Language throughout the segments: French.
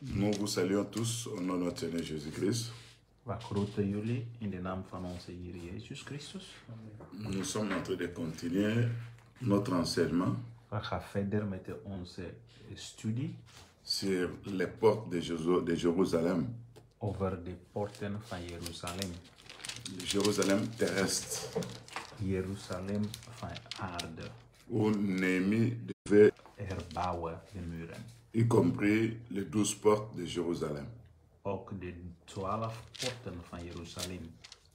Nous vous saluons tous au nom de notre Seigneur Jésus-Christ. We groeten jullie in de naam van onze Heer Jezus Christus. Nous sommes en train de continuer notre enseignement We gaan verder met onze studie sur les portes de Jérusalem, over de poorten van Jeruzalem. Jérusalem terrestre, Jeruzalem van aarde. où Néhémie devait, Herbouwen de muren. y compris les 12 portes de Jérusalem. Ook de 12 poorten van Jeruzalem.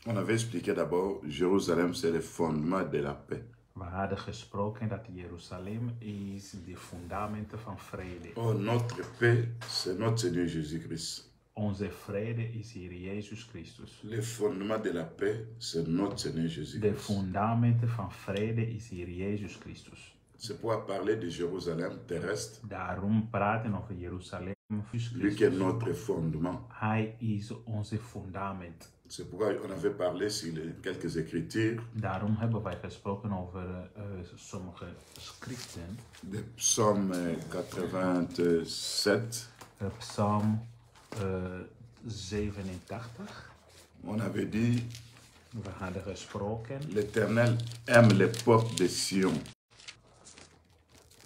On avait expliqué d'abord, Jérusalem c'est le fondement de la paix. We hadden gesproken dat Jeruzalem is de fundamenten van vrede. Oh, notre paix, c'est notre Seigneur Jésus-Christ. Onze vrede is Heer Jezus Christus. Le fondement de la paix, c'est notre Seigneur De Jésus-Christ. fundamenten van vrede is Heer Jezus Christus. C'est pour parler de Jérusalem terrestre, Daarom praten over Jeruzalem. lui qui est notre fondement. Hij is onze fundament. C'est pourquoi on avait parlé sur quelques écritures Daarom hebben wij gesproken over sommige schriften. de Psaume 87. Psalm 87. On avait dit, We hadden gesproken. l'Éternel aime les portes de Sion.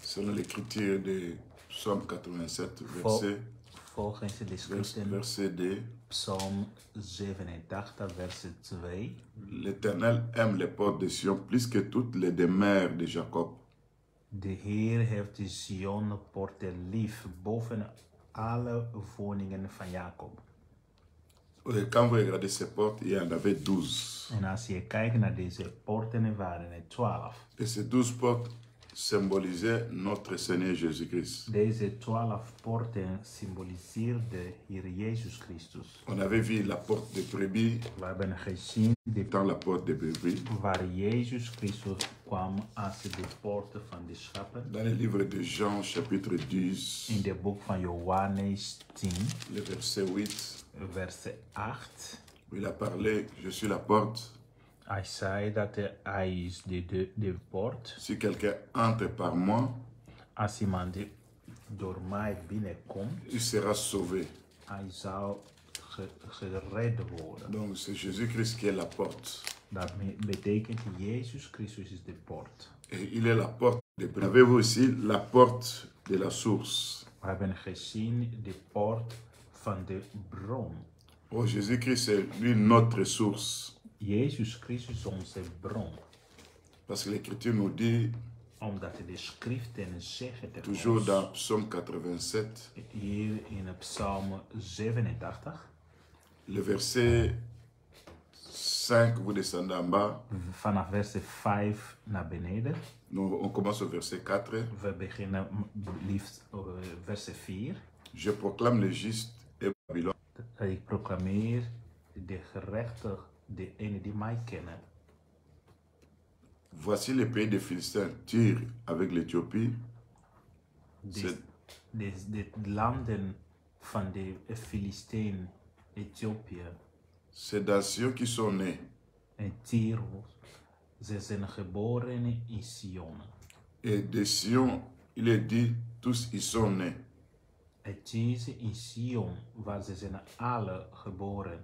Selon l'écriture de Psaume 87, Volgens de schriften verset 2. Psalm 87, verset 2. L'Éternel aime les portes de Sion plus que toutes les demeures de Jacob. De Heer heeft de Sion-poorten lief boven alle woningen van Jacob. Et quand vous regardez ces portes, il y en avait 12. En als je kijkt naar deze poorten, waren er 12. Et ces 12 portes symbolisaient notre Seigneur Jésus-Christ. Deze 12 poorten symboliseerden Heer Jezus Christus. On avait vu la porte de brebis, We hebben gezien dans la porte de brebis. waar Jezus Christus kwam als de poorten van de schapen. Dans le livre de Jean, chapitre 10, In het boek van Johannes 10, le verset 8, verset 8. où il a parlé, je suis la porte. Hij zei dat hij is de poort. Si quelqu'un entre par moi, Als iemand door mij binnenkomt, il sera sauvé. hij zou gered worden. Donc c'est Jésus-Christ qui est la porte. Dat betekent Jezus Christus is de poort. Et il est la porte de brebis. Avez-vous aussi la porte de la source? We hebben gezien de poort van de bron. Oh, Jésus-Christ, c'est lui notre source. Jezus Christus is onze bron. Parce que l'Écriture nous dit, Omdat de schriften zeggen tegen toujours ons, dans Psaume 87, hier in Psalm 87, le verset 5, vous descendez en bas. vanaf verset 5 naar beneden. Nous, on commence au verset 4. We beginnen liefst verset 4. Je proclame le juste et Babylone. Ik proclameer de gerechtig, de ene die mij kennen. Voici le pays des Philistins, Tyr avec l'Éthiopie. De landen van de Filistijn, Ethiopië C'est dans Sion qui sont nés. en Tyrus. Ze zijn geboren in Sion. Et de Sion, il est dit, tous y sont nés. Het is in Sion waar ze zijn alle geboren.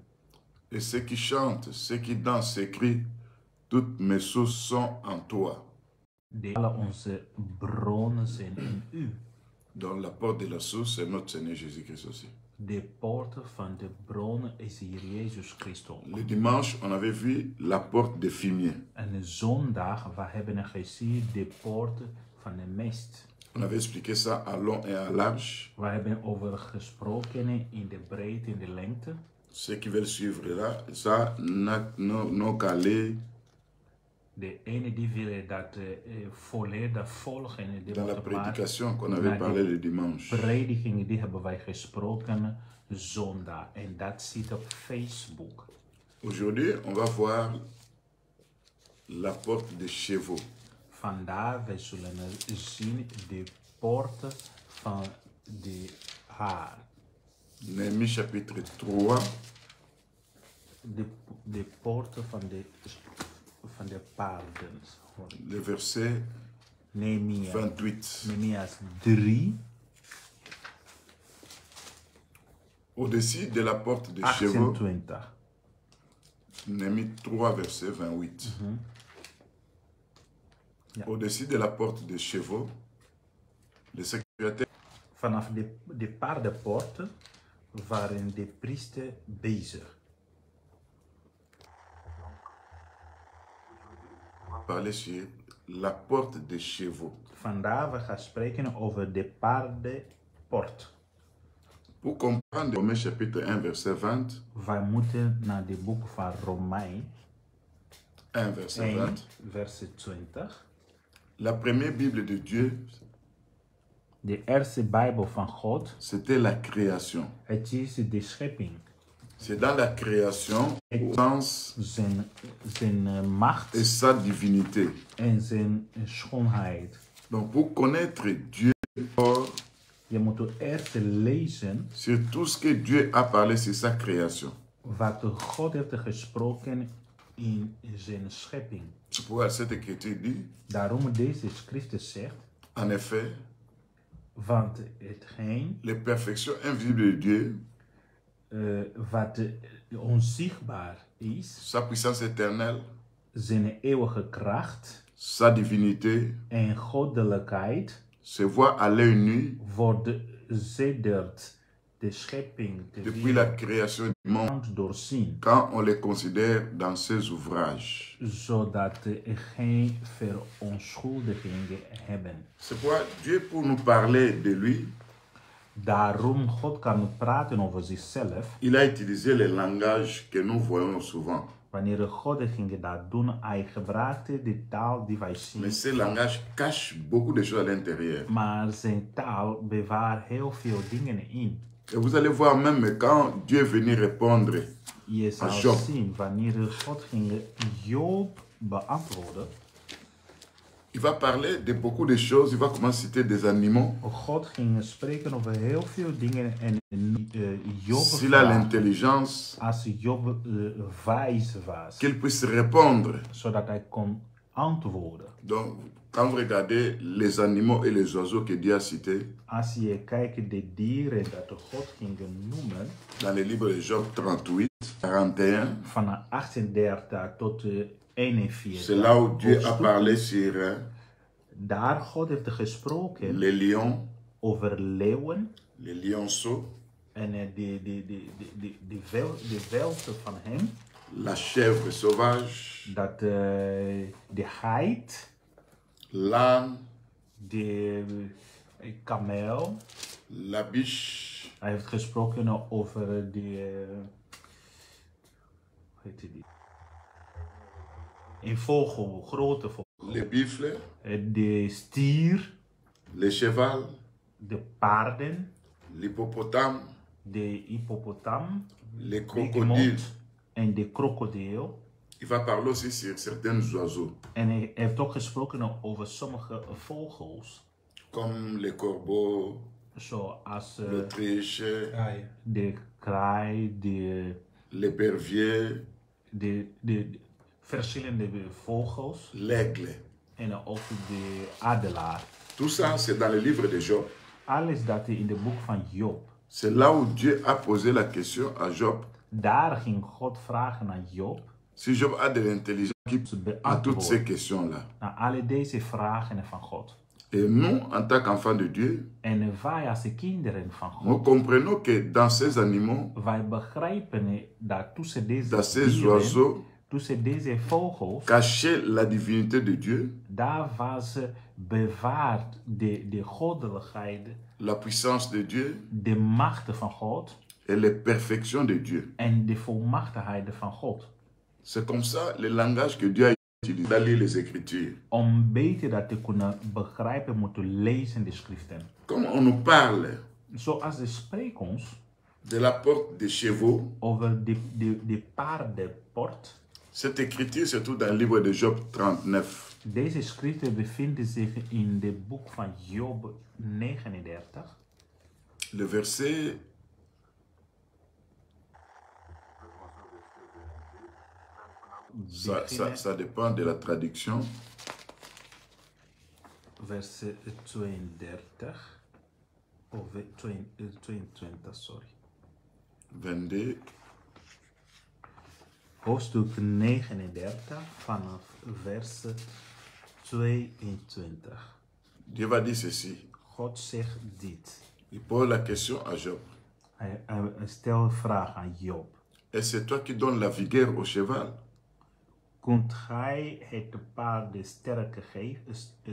Et ceux qui chantent, ceux qui dansent, s'écrient, toutes mes sources sont en toi. Alle onze bronnen zijn in u. Donc la porte de la source, c'est notre Seigneur Jésus-Christ aussi. De poort van de bron is hier Jezus Christus. Le dimanche, on avait vu la porte des fumiers. En de zondag, we hebben gezien de poort van de mest. On avait expliqué ça à long et à large. We hebben over gesproken in de breedte, in de lengte. Ceux qui veulent suivre là, ça, n'ont qu'à aller De ene die willen dat volledig volgen. Die dans la moeten maar prédication qu'on avait naar parlé die le dimanche. Predigingen die hebben wij gesproken zondag. En dat zit op Facebook. Aujourd'hui, on va voir la porte des chevaux. Vandaar, wij zullen zien de poorten van de haar. Néhémie chapitre 3, De poorten van de paarden. le verset Nehemia. 28. Nehemia's 3. Au-dessus de la porte des chevaux, 28. Néhémie 3, verset 28. Ja. Au-dessus de la porte des chevaux, le secrétaire Vanaf de paardenpoort waren de priester bezig. parlait sur la porte des chevaux. Vandaar we gaan spreken over de paardenpoort. Pour comprendre Romains chapitre 1, verset 20, Wij moeten naar de boek van Romein 1, verset 1, 20, verset 20. la première Bible de Dieu, De eerste Bijbel van God, c'était la création. het is de schepping. C'est dans la création, au sens Zijn macht et sa divinité. en zijn schoonheid. Donc, pour connaître Dieu, Je moet eerst lezen sur tout ce que Dieu a parlé sur sa création. wat God heeft gesproken in zijn schepping. C'est pourquoi cette écriture dit, Daarom deze schrift zegt, en effet, want hetgeen les perfections invisibles de Dieu, wat onzichtbaar is, sa puissance éternelle, zijn eeuwige kracht sa divinité, en goddelijkheid, se voit à l'œil nu wordt sedert de schepping de depuis la création du monde, wereld doorzien, quand on les considère dans ses ouvrages. zodat geen verontschuldigingen hebben. C'est pourquoi Dieu, pour nous parler de lui, Daarom God kan praten over zichzelf. il a utilisé le langage que nous voyons souvent. Wanneer God ging dat doen, hij gebruikte de taal die wij zien. Mais ce langage cache beaucoup de choses à l'intérieur. Maar zijn taal bewaart heel veel dingen in. Et vous allez voir même quand Dieu est venu répondre Je à zal Job, zien, wanneer God ging Job beantwoorden, il va parler de beaucoup de choses, il va commencer à citer des animaux. God ging spreken over heel veel dingen en Job S'il a vragen. l'intelligence, Als Job wijs was, qu'il puisse répondre. zodat hij kon antwoorden. Donc, quand vous regardez les animaux et les oiseaux que Dieu a cités, Als je kijkt de dieren dat God ging noemen, dans le livre de Job 38, 41, van 38 tot 41. c'est là où Dieu a hoofdstuk. parlé sur Daar God heeft gesproken les lions, over leeuwen les lionceaux, en de velden van hem. la chèvre sauvage, Dat de geit, l'âne, de kameel. la biche, Hij heeft gesproken over de... hoe heet die? Een vogel, grote vogel. les buffles, De stier, les chevals, de paarden, l'hippopotame, de hippopotam, les de crocodiles. gemot en de krokodil. Il va parler aussi sur certains oiseaux, En hij heeft ook gesproken over sommige vogels, comme les corbeaux, zoals l'autriche, de kraai, de l'épervier, verschillende vogels l'aigle. en ook de adelaar. Tout ça, c'est dans le livre de Job. Alles dat in de boek van Job. C'est là où Dieu a posé la question à Job. Daar ging God vragen aan Job. Si Job a de l'intelligence qui à toutes ces questions-là. Naar alle deze vragen van God. Et nous, en tant qu'enfants de Dieu, En wij als kinderen van nous God, comprenons que dans ces animaux, wij begrijpen dat tussen deze dans ces dieren, oiseaux, tussen deze vogels, cachait la divinité de Dieu, daar was bewaard de goddelijkheid, la puissance de Dieu de machten van God et les perfections de Dieu. en de volmachtigheid van God. C'est comme ça le langage que Dieu a utilisé dans les Écritures. Om beter dat te kunnen begrijpen, moeten we lezen de schriften. Comme on nous parle Zoals de spreek ons de la porte des chevaux, over de paardenpoort. cette écriture se trouve dans le livre de Job 39. Deze schriften bevinden zich in het boek van Job 39. Le verset ça dépend de la traduction. Verset 32. Of 22, sorry. 22. Hoofdstuk 39 vanaf vers 22. Dieu va dire ceci. God zegt dit. Il pose la question à Job. Hij stelt een vraag aan Job. Et c'est toi qui donnes la vigueur au cheval? Kunt gij het paard de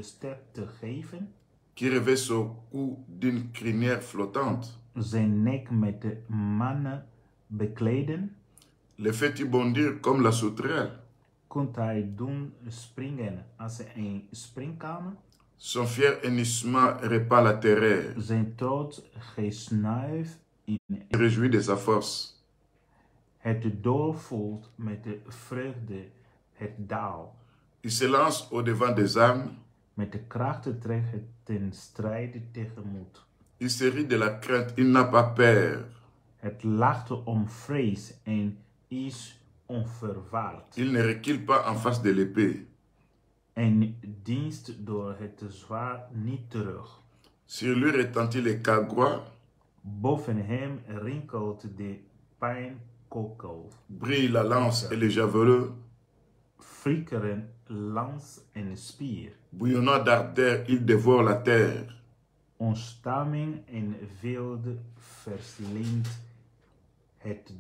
sterkte geven? Qui revêt son cou d'une crinière flottante? Zijn nek met de mannen bekleden? Le fait-il bondir comme la sauterelle? Kunt hij doen springen als een springkamer? Son fier hennissement répand la terreur. Zijn trots gesnuif in Il réjouit de sa force. het doorvoelt met de vreugde het daal. Il se lance au-devant des armes. Met de krachten trekt het ten strijde tegemoet. Il se rit de la crainte, il n'a pas peur. Het lacht om vrees en is onverwaard. Il ne recule pas en face de l'épée. En dienst door het zwaard niet terug. Sur lui retentit le cagrois, Boven hem rinkelt de pijnkokkel. brille la lance et le javelot, Flikkeren lans en spier. bouillonnant d'ardeur, il dévore la terre. Ontstamming en wilde verslindt het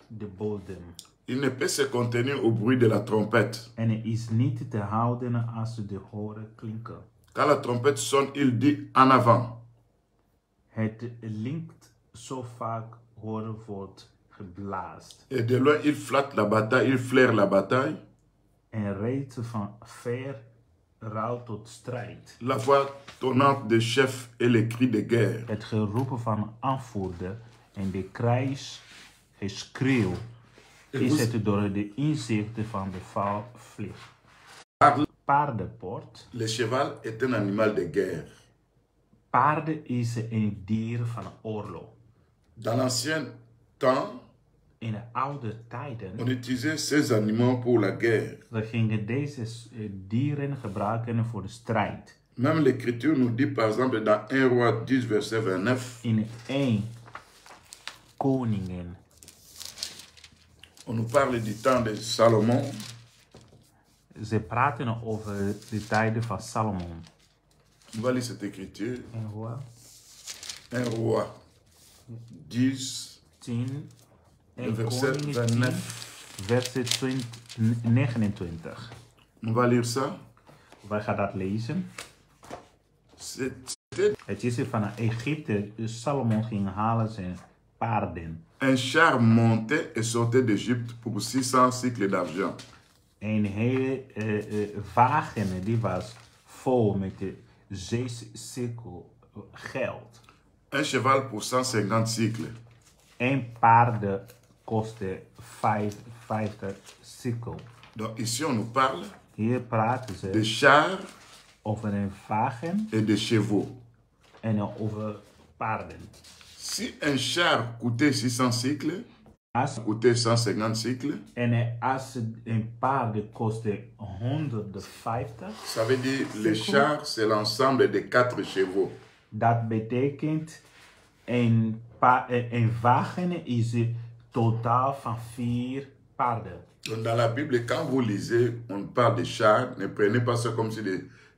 de bodem. Il ne peut se contenir au bruit de la trompette. En er is niet te houden als de horen klinken. Quand la trompette sonne, il dit en avant. Het linkt zo vaak horen wordt geblaast. Et de loin, il flatte la bataille, il flaire la bataille. En reeds van ver rouwt tot strijd. La voix tonnante des chefs et les cris de guerre. Het geroepen van aanvoerder en de krijgsgeschreeuw is het door de inzichten van de valvlieg. Paardenpoort. Le cheval est un animal de guerre. Paarden is een dier van oorlog. Dans l'ancien temps, In de oude tijden on utilisait ces animaux pour la guerre. we gingen deze dieren gebruiken voor de strijd. Même l'Écriture nous dit par exemple dans 1 Roi 10 verset 29, In 1 Koningen, on nous parle du temps de Salomon. ze praten over de tijden van Salomon. On va lire cette écriture. 1 Roi 1 Roi 10, 10, le 1 verset Koningen 10, 29. verset 29. On va lire ça. Wij gaan dat lezen. C'était Het is van Egypte, dus Salomon ging halen zijn paarden. un char montait et sortait d'Égypte pour 600 cycles d'argent. Een hele wagen die was vol met de 6 cirkel geld. Un cheval pour 150 cycles. Een paard kostte 50 cirkel. Donc ici on nous parle Hier praten de ze chars over een wagen et de chevaux. en over paarden. Si un char coûtait 600 cycles, Als, coûtait 150 cycles, en als een paard kostte 150, ça veut dire les chars c'est l'ensemble de 4 chevaux. dat betekent een wagen is totaal van 4 paarden. Donc dans la Bible, quand vous lisez, on parle de chars, ne prenez pas ça comme si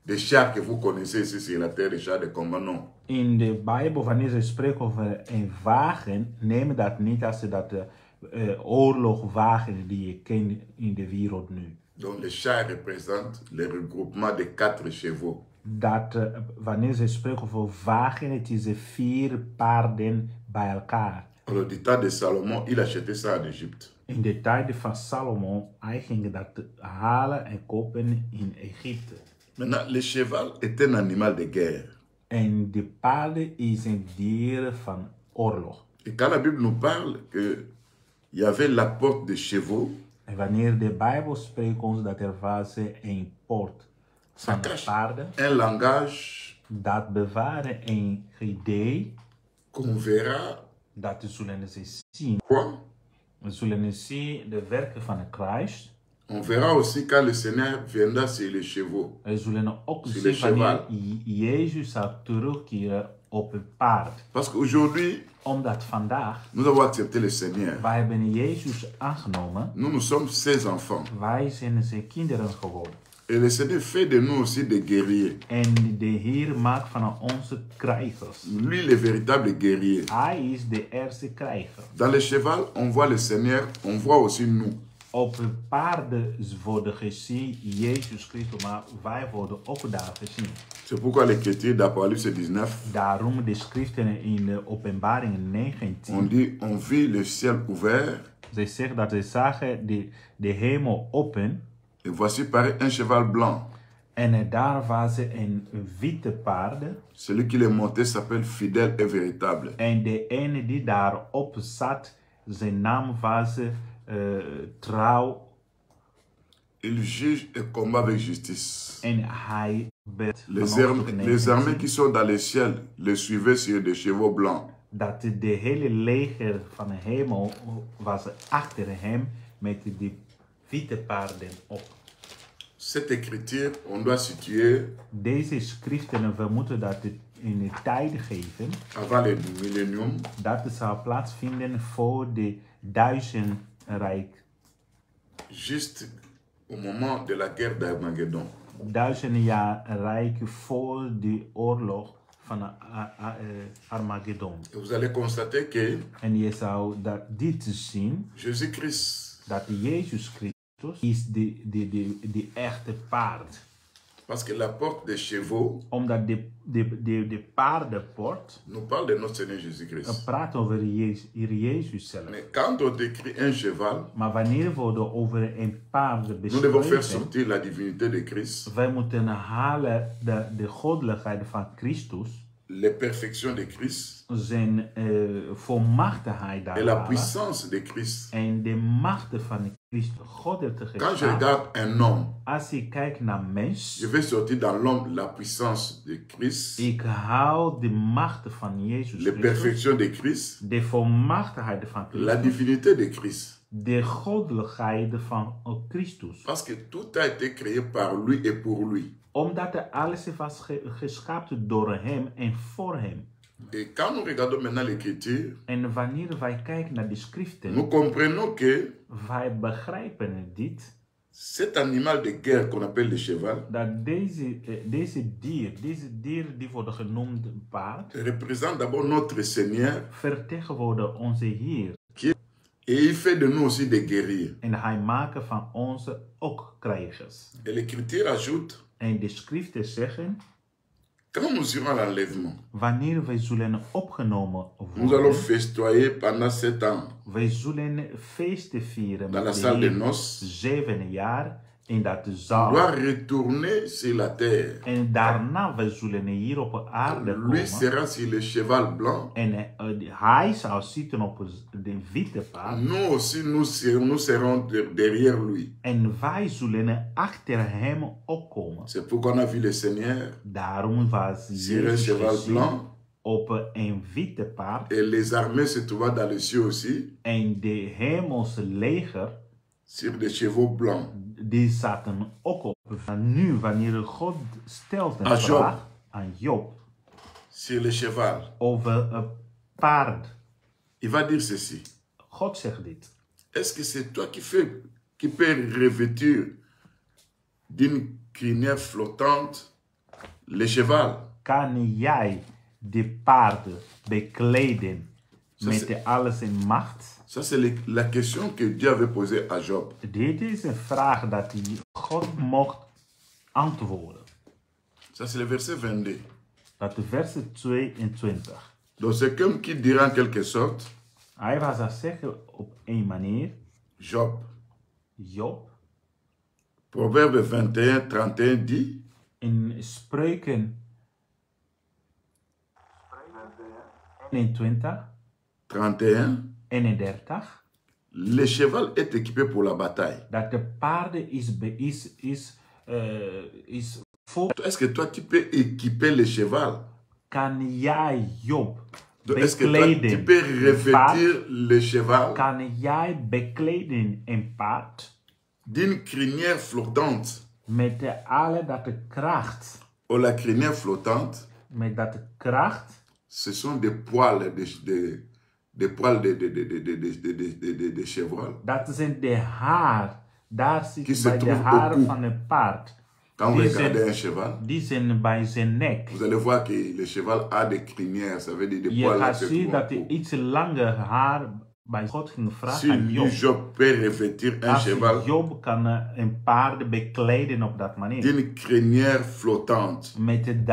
des chars que vous connaissez ici sur la terre, des chars de combat, non. In de Bijbel, wanneer ze spreken over een wagen, neem dat niet als dat oorlogwagen die je kent in de wereld nu. Donc les chars représentent le regroupement de 4 chevaux. Dat wanneer ze spreken over wagen, het is 4 paarden bij elkaar. Alors du temps de Salomon, il achetait ça en Égypte. In de tijden van Salomon, hij ging dat halen en kopen in Egypte. Maintenant, le cheval est un animal de guerre. En de paarden is een dier van oorlog. Et quand la Bible nous parle qu'il y avait la porte de chevaux, En wanneer de Bijbel spreekt ons dat er was een poort ça van cache paarden, un langage dat bewaren een idee, qu'on verra dat zullen ze zien. quoi? We zullen zien de werken van het kruis. On verra aussi quand le Seigneur viendra sur les chevaux. We zullen ook Sur le zien wanneer cheval. Jezus zal terugkeren op een paard. Parce qu'aujourd'hui, Omdat vandaag, nous avons accepté le Seigneur. wij hebben Jezus aangenomen. Nous sommes ses enfants. Wij zijn zijn kinderen geworden. Et le Seigneur fait de nous aussi des guerriers. En de Heer maakt van ons krijgers. Lui, le véritable guerrier. Hij is de eerste krijger. Dans le cheval, on voit le Seigneur, on voit aussi nous. Op paarden worden gezien Jezus Christus, maar wij worden ook daar gezien. C'est pourquoi l'écriture d'Apocalypse 19, Daarom de schriften in de Openbaring 19. on dit, on vit le ciel ouvert. Ze zegt dat ze zagen de hemel open. Et voici paraît un cheval blanc. En daar was een witte paard. Celui qui l'a monté s'appelle fidèle et véritable. En de ene die daarop zat, zijn naam was trouw. Il juge et combat avec justice. En hij werd Les armées qui sont dans le ciel le suivaient sur des chevaux blancs. Dat de hele leger van de hemel was achter hem met de witte paarden op. Cette écriture, on doit situer Deze schriften, we moeten dat in de tijd geven. avant le millénium. Dat zal plaatsvinden voor de duizendrijk. Juste au moment de la guerre d'Armageddon. 1000 jaar rijk voor de oorlog van Armageddon. Et vous allez constater que En je zou dit zien, Jésus-Christ, dat Jezus Christus is de echte paard. parce que la porte des chevaux Omdat de paardenpoort nous parle de notre Seigneur Jésus-Christ. praat over Jezus zelf. Mais quand on décrit un cheval, Maar wanneer we over een paard nous devons faire bespreken, sortir la divinité de Christ, wij moeten halen de goddelijkheid van Christus, les perfections de Christ zijn volmachtigheid daar et la halen, puissance de Christ. en de machten van Christus, goddelijke Quand je staat. regarde un homme, Als ik kijk naar mens, je vais sortir dans l'homme la puissance de Christ, ik haal de machten van Jezus les Christus, perfections de Christ, de volmachtigheid van la Christus, divinité de Christ. de goddelijkheid van Christus. Parce que tout a été créé par lui et pour lui. Omdat alles was geschapen door hem en voor hem. Et quand nous regardons maintenant l'écriture, En wanneer wij kijken naar de schriften, nous comprenons que wij begrijpen dit, cet animal de guerre qu'on appelle le cheval dat deze dier die worden genoemd paard, représente d'abord notre Seigneur vertegenwoordigt onze Heer. et il fait de nous aussi des guerriers. En hij maakt van ons ook krijgers. Et l'écriture ajoute, En de schriften zeggen, quand nous irons à l'enlèvement, wanneer wij zullen opgenomen nous allons worden, festoyer pendant 7 ans wij zullen feesten vieren dans la met de salle de Heer noces. 7 jaar in dat On zaal. doit retourner sur la terre. En daarna wij zullen hier op aarde Lui komen. sera sur le cheval blanc. En hij zou zitten op de witte paard. Nous aussi, nous serons derrière lui. En wij zullen achter hem opkomen. C'est pourquoi on a vu le Seigneur Daarom was sur un Jezus cheval gezien blanc. op een witte paard. Et les armées se trouvaient dans les cieux aussi, En de hemelse leger, sur des chevaux blancs. die zaten ook op. En nu, wanneer God stelt een Aan Job. vraag aan Job Sur le cheval. over een paard. Il va dire ceci. God zegt dit. Est-ce que c'est toi qui peux revêtir d'une crinière flottante le cheval? Kan jij de paarden bekleden Ça, met c'est- de alles in macht? Ça, c'est la question que Dieu avait posée à Job. Dit is een vraag dat God mocht antwoorden. Ça, c'est le verset 22. Dat de verse 22. Donc, c'est comme qui dira en quelque sorte, Hij was dat zeggen op een manier. Job. Job, Proverbe 21, 31 dit, in Spreuken 21, 31, 31, le cheval est équipé pour la bataille. dat de paarden is vol. Est-ce que toi, tu peux équiper le cheval? Kan jij Job Donc, est-ce que toi, tu bekleden? peux een paard? revêtir le cheval Kan jij bekleden een paard d'une crinière flottante? met de alle dat de kracht, Ou la crinière flottante, met dat de kracht ce sont des poils des poils de chevreuil. Dat zijn de haar. Daar Qui zit se bij de trouve au haar cou. van het paard. Quand vous Die regardez zijn- un cheval, Die zijn bij zijn nek. vous allez voir que le cheval a des crinières, ça veut dire des Je poils gaat qui se zien trouvent au dat hij cou. iets langer haar bij God ging vragen Si aan Job. Job peut revêtir un Als cheval Job kan een paard bekleden op dat manier. d'une crinière flottante. Met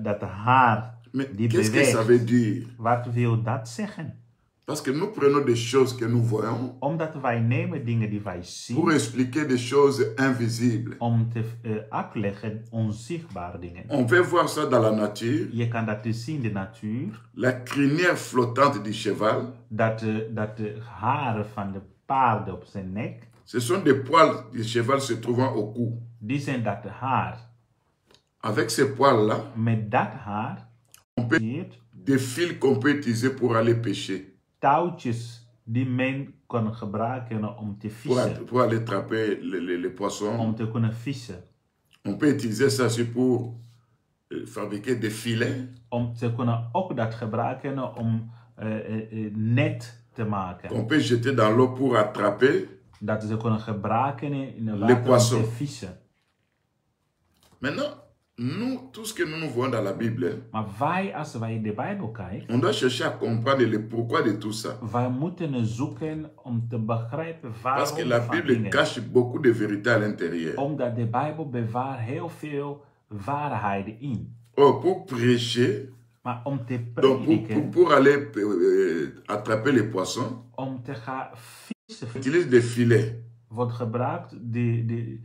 dat haar Mais die qu'est-ce que ça beweegt. veut dire? Wat wil dat zeggen? Parce que nous prenons des choses que nous voyons Omdat wij nemen dingen die wij pour zien expliquer des choses invisibles. om te uitleggen onzichtbare dingen. On peut voir ça dans la nature. Je kan dat dus zien in de natuur. La crinière flottante du cheval, Dat de haren van de paarden op zijn nek, ce sont des poils du cheval se trouvant au cou. die zijn dat haar. Avec ces poils-là, Met dat haar, on peut zie je het, des fils qu'on peut utiliser pour aller pêcher, touwtjes die men kan gebruiken om te vissen. pour aller attraper les poissons. Om te kunnen vissen. On peut utiliser ça aussi pour fabriquer des filets. Om te kunnen ook dat gebruiken om net te maken. On peut jeter dans l'eau pour attraper. Dat ze kunnen gebruiken in de Les water om poissons. te vissen. Maintenant, nous, tout ce que nous voyons dans la Bible, Maar wij, als wij in de Bijbel kijken, on doit chercher à comprendre le pourquoi de tout ça. wij moeten zoeken om te begrijpen Parce que waarom la van Bible dingen. cache beaucoup de vérité à l'intérieur. Omdat de Bijbel bewaart heel veel waarheden in. Or, pour prêcher, Maar om te donc prediken, pour aller attraper les poissons, om te gaan vissen, on utilise des filets. wordt gebruikt de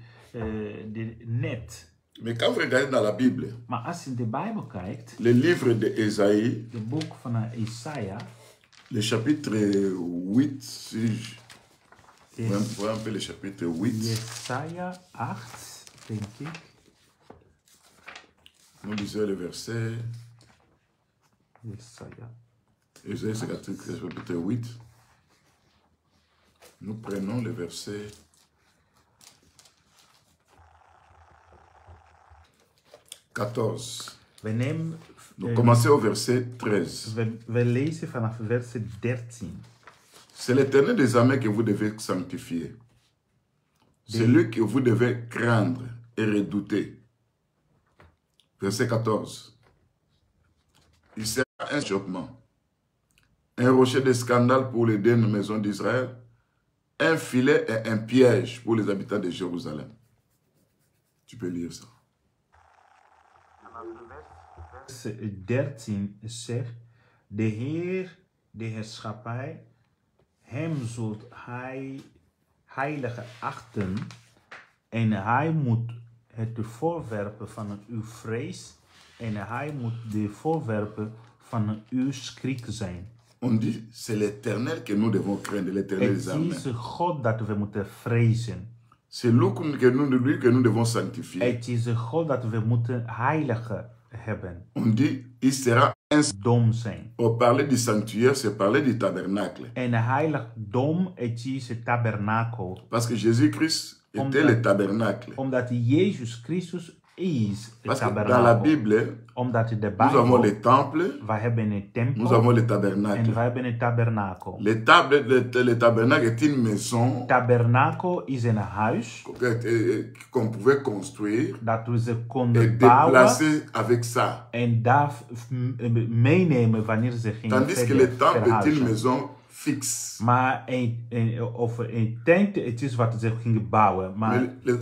net. Mais quand vous regardez dans la Bible, Maar als je in de Bijbel kijkt, le livre d'Ésaïe, het boek van Isaiah, le chapitre 8, si je is vois un peu le chapitre 8, Jesaja 8, denk ik. nous lisons le verset, Jesaja. Ésaïe chapitre 8, nous prenons le verset 14. We nemen, Nous commençons au verset 13. we lezen vanaf verset 13. C'est l'Éternel des armées que vous devez sanctifier. C'est lui que vous devez craindre et redouter. Verset 14. Il sera un choquement, un rocher de scandale pour les deux maisons d'Israël, un filet et un piège pour les habitants de Jérusalem. Tu peux lire ça. Vers 13 zegt, de Heer, de heerschappij, hem zult hij heilige achten en hij moet het voorwerpen van uw vrees en hij moet de voorwerpen van uw schrik zijn. On dit, c'est l'Éternel que nous devons craindre, l'Éternel des Het armées. is God dat we moeten vrezen. C'est lui que nous devons sanctifier. Het is God dat we moeten heiligen hebben. On dit, il sera un... Dom zijn. Au parler du sanctuaire, c'est parler du tabernacle. En heiligdom, het is het tabernakel. Parce que Jésus-Christ était le tabernacle. Omdat Jezus Christus is het Parce que dans la tabernakel. Bible, Omdat de nous avons Bijbel, les temples, wij hebben een tempel nous avons le en tabernacle. wij hebben een tabernakel. Le tabernacle est une maison Tabernakel is een huis qu'on pouvait construire dat we ze et konden bouwen déplacer avec ça. en daar meenemen wanneer ze gingen Tandis que le temple est une verhuizen. maison fixe. Maar een tent, het is wat ze gingen bouwen. Maar Les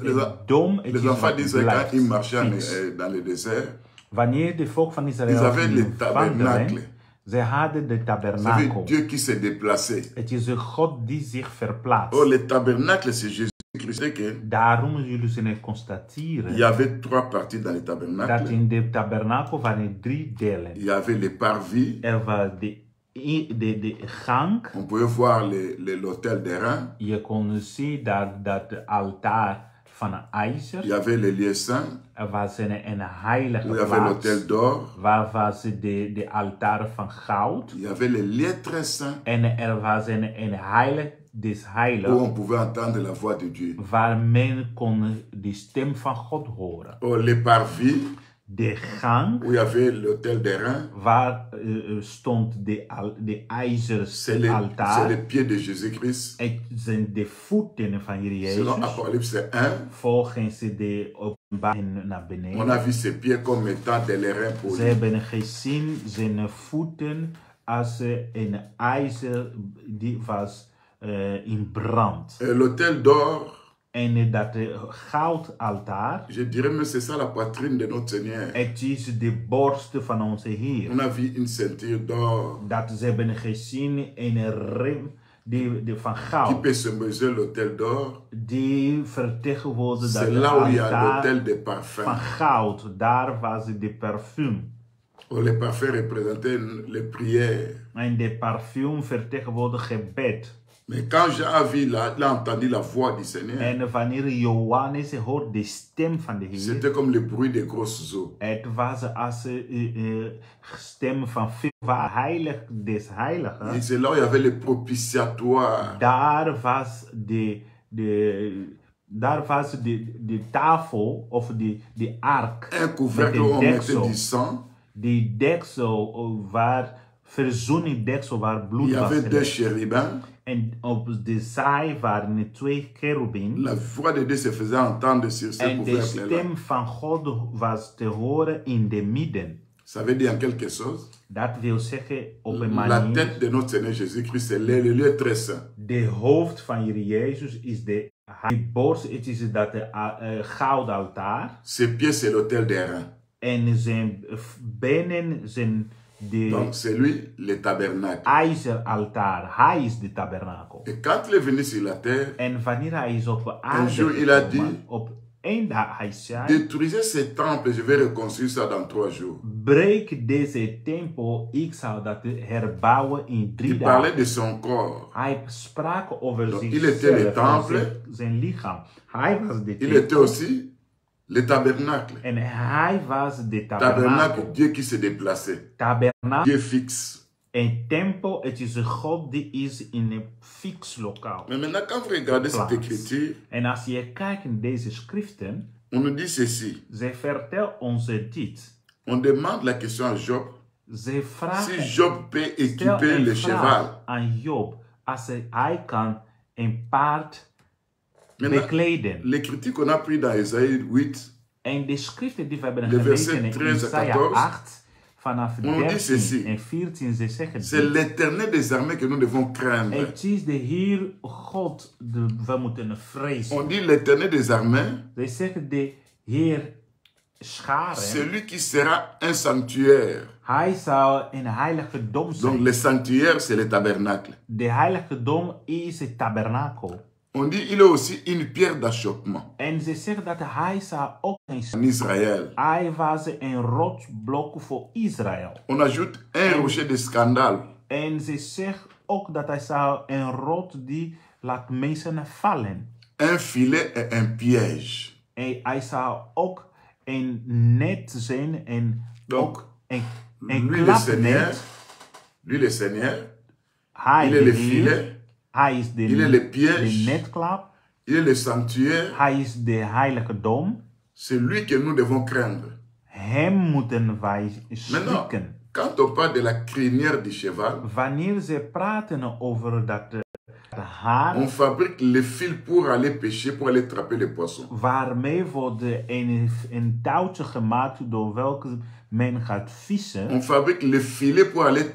dom, het is enfants wat d'Israël, blijft. quand ils marchaient Fix. dans le désert, Wanneer de volk van ils Israël avaient le gingen tabernacle. wandelen, ze hadden de Vous savez, tabernakel. Dieu qui s'est déplacé. Het is een God die zich verplaatst. Oh, le tabernacle, c'est Jésus-Christ. Que Daarom zullen ze il y constateren avait trois parties dans le dat tabernacle. in de tabernakel waren 3 delen. Il y avait les parvis. Er was de gang. On pouvait voir l'autel d'airain. Je kon zien dat altaar van ijzer. Il y avait les lieux saints. Er was een heilige Où il y avait plaats. l'autel d'or. Waar was de altaar van goud. Il y avait les lieux très saints. En er was een heilig des Où heiligen. on pouvait entendre la voix de Dieu. Waar men kon de stem van God horen. Oh, les parvis. de gang, où il y avait l'autel d'airain. waar stond de ijzeren C'est les altaar. pieds de Jésus-Christ. Het zijn de voeten van Heer Selon Jezus. Apocalypse 1, Volgens de openbaring naar on beneden. a vu ses pieds comme étant de l'airain Ze poli. hebben gezien zijn voeten als een ijzer die was in brand. L'autel d'or, En dat goudaltaar, je dirais même c'est ça la poitrine de notre Seigneur. het is de borst van onze Heer. On a vu une ceinture d'or Dat ze hebben gezien een riem die van qui goud. peut symboliser l'autel d'or. Die vertegenwoordigde dat C'est de là où il y a altaar l'autel des van parfums. goud. Daar was de parfum. Où les parfums représentaient les prières. En de parfum vertegenwoordigt gebed. Mais quand Jean a vu, il a entendu la voix du Seigneur. En wanneer Johannes hoort de stem van de Heer, C'était comme le bruit des grosses eaux. het was als stem van veel heilig des Et heiligen. c'est là où il y avait le propitiatoire. Daar was de tafel of de ark. Un couvercle où on mettait du sang. Die deksel waar verzoeningdeksel waar Il bloed y was avait deux gelegd. chérubins. En op de zij waren 2 cherubim. La voix de Dieu se faisait entendre sur ces En de couvercles-là. stem van God was te horen in de midden. Ça veut dire en quelque chose. Dat wil zeggen op een La manier. tête de notre Seigneur Jésus-Christ, c'est le lieu très saint. De hoofd van Heer Jezus is de borst. Het is dat goudaltaar. Ses pieds, c'est l'autel d'airain. En zijn benen zijn de Donc, c'est lui, le tabernacle. ijzeraltaar. Hij is de tabernakel. Et quand il est venu sur la terre, En wanneer hij is op un aarde jour, il a gekomen, dit, op één dag hij zei, détruisez ce temple, je vais reconstruire ça dans 3 jours. breek deze tempel, ik zal dat herbouwen in 3 Il parlait dagen. de son corps. Hij sprak over Donc, il était le zichzelf, temple. zijn lichaam. Hij was de Il tempel était aussi le tabernacle. en hij was de Tabernacle, tabernakel. Dieu qui se déplaçait. Tabernakel, Dieu fixe. een tempel, het is een God die is in een fix lokaal. Mais maintenant, quand vous regardez cette écriture, En als je kijkt in deze schriften, on nous dit ceci. ze vertelt ons dit. On demande la question à Job. Ze vragen, Si Job peut stel équiper een le vraag cheval. aan Job, als hij kan een paard Maintenant, bekleden. l'écriture qu'on a pris dans Isaïe 8, En de schriften die we hebben de gelezen verset in 13 à Isaiah 14, 8, vanaf on dit 13 ceci. en 14, ze zeggen c'est dit. l'éternel des armées que nous devons craindre. Het is de Heer God, we moeten vrezen. On dit l'éternel des armées, Ze zeggen de Heer scharen, celui qui sera un sanctuaire. hij zou een heilige dom Donc zijn. le sanctuaire, c'est le tabernacle. De heilige dom is het tabernakel. On dit il est aussi une pierre d'achoppement En ze zeggen dat hij zou ook en een Israël. hij was een rotsblok voor Israël. On ajoute un rocher de scandale. En ze zegt ook dat hij zou een rot die laat mensen vallen. Un filet et un piège. En hij zou ook een net zijn en Donc, ook een lui le Seigneur, klapnet. lui le Seigneur, Hij il de est le Heer, filet, hij is il est le piège, de netklap, il est le sanctuaire. hij is de heilige dom. C'est lui que nous devons craindre. Hem moeten wij Maintenant, schrikken. quand on parle de la crinière du cheval, Wanneer ze praten over dat haar on fabrique les fils pour aller pêcher, pour aller attraper les poissons. waarmee wordt een touwtje gemaakt door welke men gaat vissen. On fabrique les filets pour aller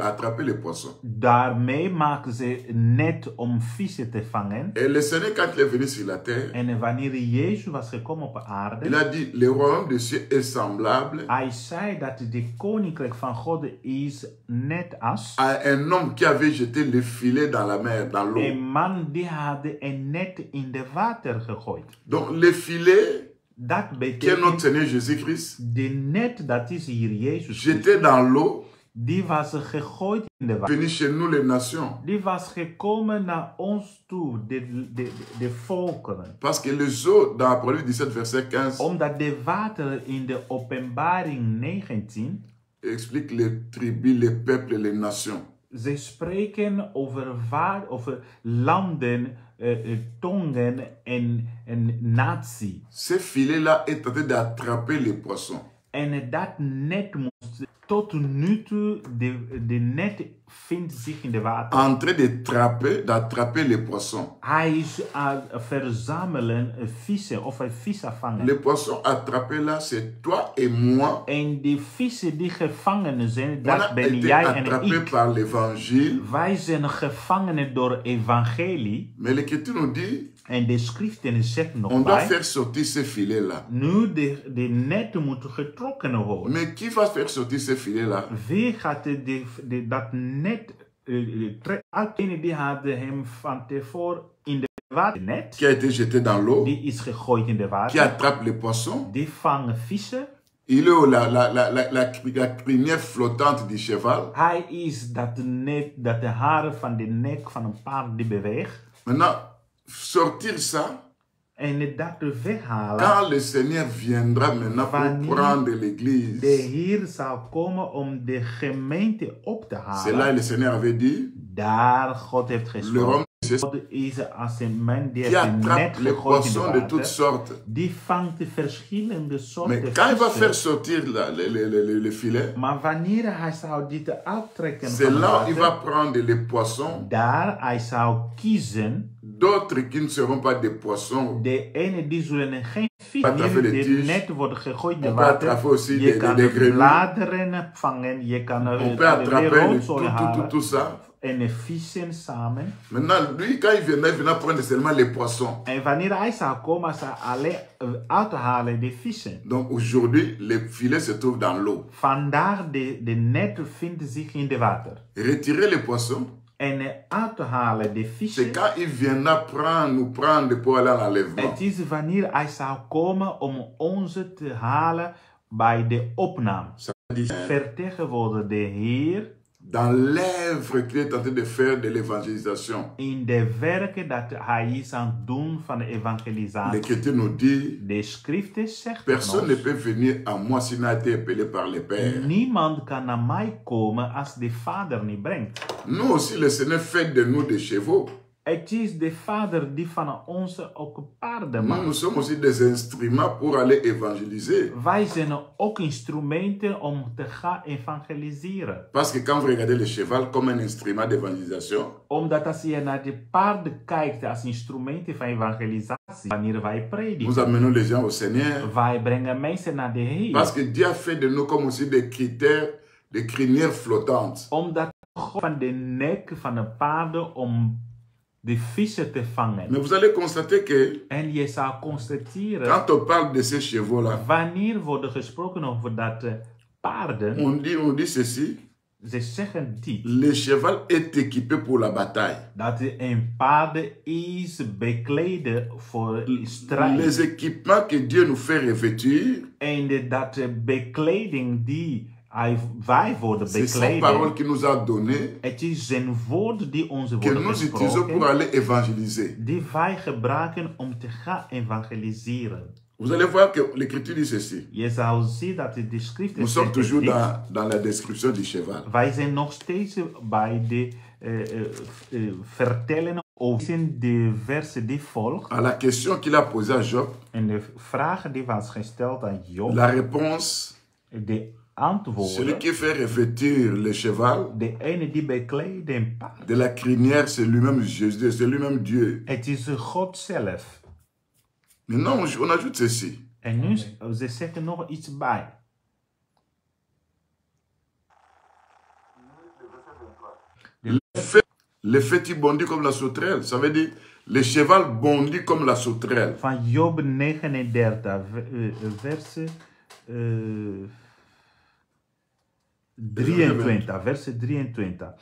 attraper les poissons. Daarmee maken ze net om vissen te vangen. Et le Seigneur, quand il est venu sur la terre, En wanneer Jezus was gekomen op il aarde, a dit, le royaume des cieux est semblable hij zei dat de koninkrijk van God is net als à un homme qui avait jeté le filet dans la mer, dans l'eau. een man die had een net in de water gegooid. Donc le filet, Dat qui est notre betekent Seigneur Jésus-Christ, de net, dat is hier Jezus. jeté dans l'eau, Die was gegooid in de water. venu chez nous les nations. Die was gekomen naar ons toe, de volkeren. Parce que les eaux, dans Apocalypse 17, verset 15, Omdat de water in de openbaring 19, explique les tribus, les peuples, les nations. ze spreken over landen, tongen en natie. Ce filet-là est en train d'attraper les poissons. En dat net moest tot nu toe, de net vindt zich in de water. En train d'attraper les poissons. Hij is aan het verzamelen vissen of vissen vangen. Les poissons attrapés là, c'est toi et moi. En die vissen die gevangen zijn, On dat a ben été jij en attrapés ik. par l'évangile. Wij zijn gevangenen door evangelie. Mais l'Écriture nous dit, En de schriften zegt nog on doit bij. faire sortir ces filets-là. Nu de netten moeten getrokken worden. Mais qui va faire sortir ces filets-là? Wie gaat dat net uitkenen? Die hadden hem van tevoren in de waternet. Qui a été jeté dans l'eau? Die is gegooid in de Qui water. attrape les poissons? Die vangen vissen. Il est la crinière flottante du cheval. Hij is dat de haren van de nek van een paard die beweegt. Maintenant, sortir ça, En dat weghalen. quand le Seigneur viendra maintenant pour prendre De l'église. Heer zal komen om de gemeente op te C'est là halen. que le Seigneur avait dit, Daar God heeft le gesproken. homme God is als een man die qui heeft een net attrape les gegooid in de poissons de toutes water. sortes. Die vangt verschillende soorten Mais quand il va faire vissen. sortir le filet, Maar wanneer hij zou dit uittrekken c'est van het là où il va water, prendre les poissons, daar hij zou kiezen d'autres qui ne seront pas des poissons. de ene die zullen geen vis Pas attraper meer les dit tiges. net worden gegooid in de On peut attraper water. aussi Je des kan grenouilles. bladeren vangen, je kan On peut attraper roodzolen tout halen ça. en de vissen samen. Maintenant, lui, quand il viendra prendre seulement les poissons. En wanneer hij zou komen, zou alleen uit te halen de vissen. Donc aujourd'hui, les filets se trouvent dans l'eau. Vandaar de net vindt zich in de water. Retirer les poissons, En uit te halen de c'est vissen. quand il viendra nous prendre pour aller à l'enlèvement. Het is wanneer hij zou komen om ons te halen bij de opname. Ça veut dire, Vertegenwoordigt de Heer dans l'œuvre qu'il est en train de faire de l'évangélisation. in de werken dat hij is aan het doen van de evangelisatie. L'Écriture nous dit, De schriften zegt personne ne ons, peut venir à moi s'il n'a été appelé par le Père. niemand kan naar mij komen als de Vader niet brengt. Nous aussi, le Seigneur fait de nous des chevaux. Het is de Vader die van ons ook paarden Nous, maakt. nous sommes aussi des instruments pour aller évangéliser. Wij zijn ook instrumenten om te gaan evangeliseren. Parce que quand vous regardez le cheval comme un instrument d'évangélisation, Omdat als je naar de paarden kijkt als instrumenten van evangelisatie, wanneer wij nous prediken, amenons les gens au Seigneur. wij brengen mensen naar de Heer. Parce que Dieu a fait de nous comme aussi des critères, des crinières flottantes. Omdat God van de nek van de paarden om de vissen te vangen. Mais vous allez constater que En je zou constateren, quand on parle de ces chevaux-là, wanneer wordt gesproken over dat paarden, on dit ceci, ze zeggen dit, le cheval est équipé pour la bataille. dat een paard is bekleden voor strijd. Les équipements que Dieu nous fait revêtir, En dat de bekleding die wij worden c'est sa parole bekleden, qu'il nous a donné, het is zijn woord die ons que wordt nous utilisons pour gesproken, aller évangéliser. die wij gebruiken om te gaan evangeliseren. Vous allez voir que l'Écriture dit ceci. Je zou zien dat de schriften Nous sommes zeggen toujours dit. dans la description du cheval. Wij zijn nog steeds bij de vertellen over de versen die volgt. À la question qu'il a posée à Job, En de vraag die was gesteld aan Job, la réponse, de celui antwoorden, qui fait revêtir le cheval de ene die bekleedt een paard. de la crinière, c'est lui-même Jésus, c'est lui-même Dieu. Het is God zelf. Maintenant, on ajoute ceci. En nu, ze zeggen nog iets bij. Le fait, il bondit comme la sauterelle. Ça veut dire, le cheval bondit comme la sauterelle. Van Job 39, verse 23. Verse 23.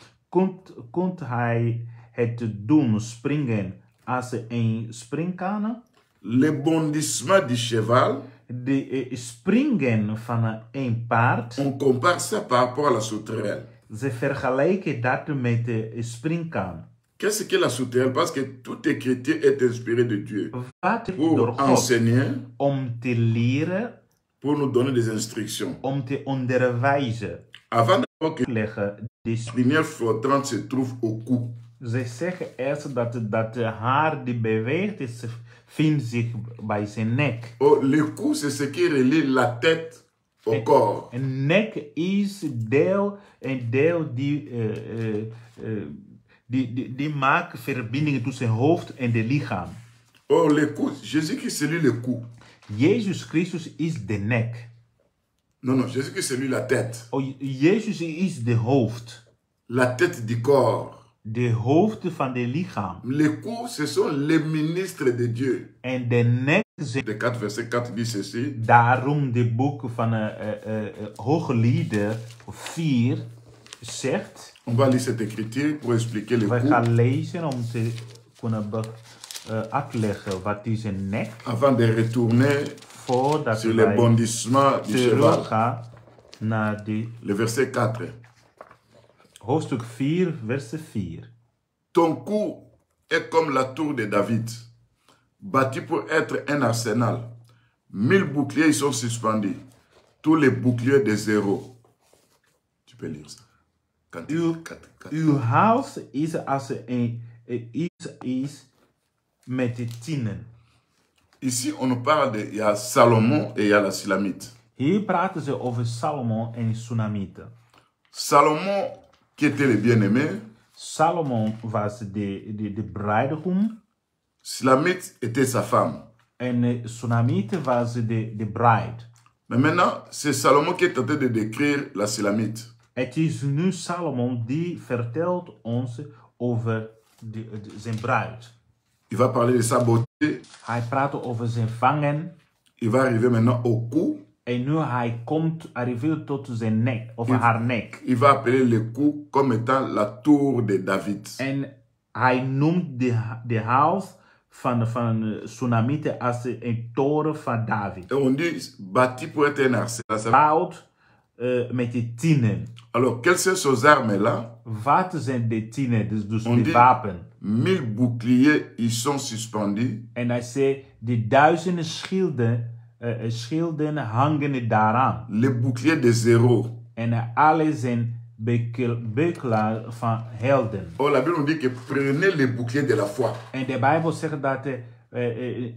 Kunt hij het doen springen als een springkane? Le bondissement du cheval, De springen van een paard, on compare ça par rapport à la sauterelle. ze vergelijken dat met de springkaan. Qu'est-ce que la sauterelle? Parce que toute écriture est inspirée de Dieu. Wat door Pour God enseigner, om te leren, pour nous donner des instructions. om te onderwijzen. Avant d'abord que Leggen. De la lumière flottante se trouve au cou. Ze zeggen eerst dat de haar die beweegt vindt zich bij zijn nek. Oh, le cou, c'est ce qui relie la tête au corps. Een nek is een deel die maakt verbindingen tussen hoofd en de lichaam. Oh, le cou, Jésus-Christ, c'est lui le cou. Jezus Christus is de nek. Non, non, Jésus-Christ, c'est lui la tête. Oh, Jezus is de hoofd. La tête du corps. De hoofd van de lichaam. Les cous, ce sont les ministres de Dieu. En de nek zijn... De 4, verset 4 dit ceci. Daarom de boek van Hooglieden 4 zegt... On va lire cette écriture pour expliquer le Wij cou. gaan lezen om te kunnen uitleggen wat is een nek. Avant de retourner Voordat sur le wij bondissement du cheval. teruggaan naar Le verset 4. hoofdstuk 4, verset 4. Ton cou est comme la tour de David, bâti pour être un arsenal. 1000 boucliers y sont suspendus. Tous les boucliers de zéro. Tu peux lire ça. Uw huis is als is met de tienen. Ici, on nous parle de, il y a Salomon et il y a la Sulamite. Hier praten ze over Salomon en Sunamieten. Salomon, qui était le bien-aimé, Salomon was de bruidegom. Sulamite était sa femme. En Sunamieten was de bruid. Mais maintenant, c'est Salomon qui est en train de décrire la Sulamite. Het is nu Salomon die vertelt ons over zijn bruid. Il va parler de sa beauté. Hij praat over zijn vangen. Il va arriver maintenant au cou. En nu hij arriveert tot zijn nek, of haar nek. Il va appeler le cou comme étant la tour de David. En hij noemt de huis van Sunamieten als een toren van David. Et on dit bâti pour être un arsenal. Bouwt met de tienen. Alors, quelles sont ces armes-là? Wat zijn de tienen, dus On de dit wapen? 1000 boucliers, ils sont suspendus. En hij zei, de duizenden schilden hangen daaraan. Les boucliers de zéro. En alle zijn beukelaar van helden. Oh, la Bible nous dit que prenez les boucliers de la foi. En de Bijbel zegt dat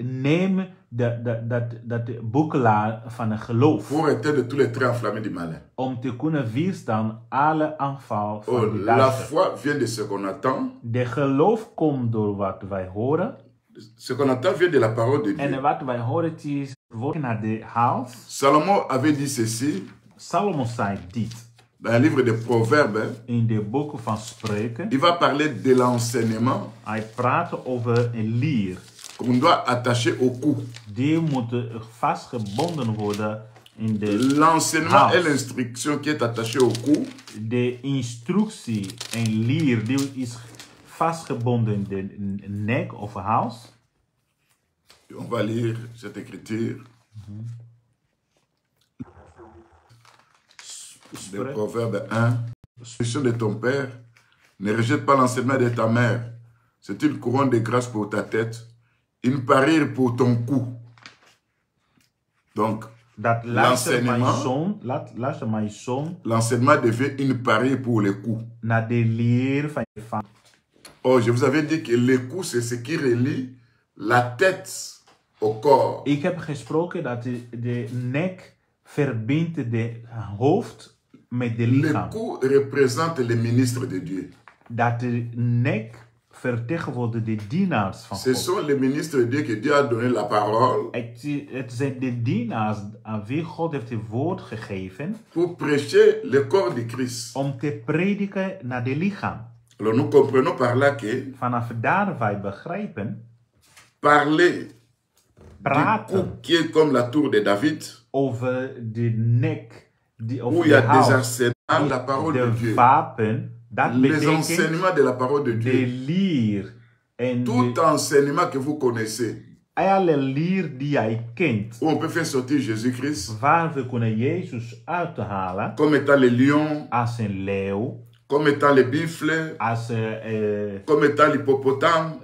neem dat beukelaar van een geloof. Pour éteindre tous les traits enflammés du malin. Om te kunnen weerstaan alle aanval van Oh, de la duister. foi vient de ce qu'on attend. De geloof komt door wat wij horen. Ce qu'on attend vient de la parole de Dieu. En wat wij horen is woord naar de huis. Salomon avait dit ceci Salomon zei dit. dans le livre des Proverbes. In de boeken van Spreuken. Il va parler de l'enseignement Hij praat over een leer. qu'on doit attacher au cou. Die moeten vastgebonden worden in de L'enseignement house. et l'instruction qui est attachée au cou. De instructie en leer die is vastgebonden in de nek of hals. On va lire cette écriture. De Proverbe 1. L'instruction de ton père, ne rejette pas l'enseignement de ta mère. C'est une couronne de grâce pour ta tête, une parure pour ton cou. Donc, Dat luister mijn zoon, l'enseignement devient une parure pour le cou. naar de leer van je vader. Oh, je vous avais dit que le cou, c'est ce qui relie la tête au corps. Ik heb gesproken dat de nek verbindt de hoofd met de Le lichaam. cou représente les ministres de Dieu. Dat de nek vertegenwoordigt de dienaars van Ce God. sont les ministres de Dieu que Dieu a donné la parole Het zijn de dienaars aan wie God heeft het woord gegeven pour prêcher le corps de Christ. om te prediken naar de lichaam. Alors nous comprenons par là que Vanaf daar wij begrijpen, parler du praten cou qui est comme la tour de David, over de nek, où over il y a de des hout, arsenals, la parole de de Dieu, wapen, dat les betekent enseignements de la parole de de Dieu, leer en tout de, enseignement que vous connaissez, alle leer die jij kent, où on peut faire sortir Jésus-Christ waar we kunnen Jezus uithalen comme étant le lion, als een leeuw, comme étant le buffle, als comme étant l'hippopotame,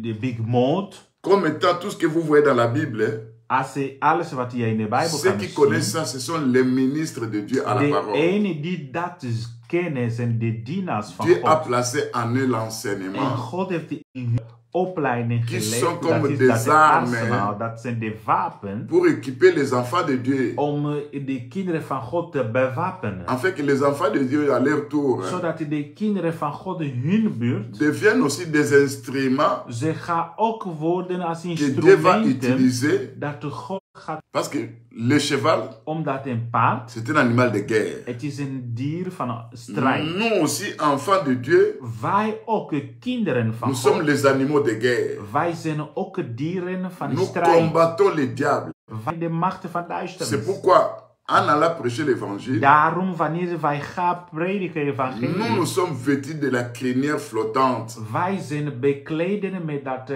de big mouth, comme étant tout ce que vous voyez dans la Bible. als alles wat je in de Bijbel Ceux kan qui connaissent zien. ça, ce sont les ministres de Dieu à la De parole. ene die dat kennis en de dienaars van Dieu a God. placé en eux En l'enseignement. God heeft in hun opleiding Qui gelegd, sont comme dat is des dat de armes, arsenaal, dat zijn de wapen, Pour équiper les enfants de Dieu. om de kinderen van God te bewapenen. Afin que les enfants de Dieu, à leur tour, Zodat de kinderen van God in hun buurt, deviennent aussi des instruments ze gaan ook worden als que Dieu va instrumenten utiliser. dat de God gaat, Parce que le cheval, omdat een paard, c'est un animal de guerre. het is een dier van strijd. Nous aussi, enfants de Dieu, Wij ook kinderen van nous God, sommes les animaux de guerre. wij zijn ook dieren van Nous strijd. combattons les diables. Wij de machten van C'est duisternis. pourquoi, en allant prêcher l'évangile, Daarom, wanneer wij gaan prediken evangelie, nous sommes vêtus de la crinière flottante. wij zijn bekleden met dat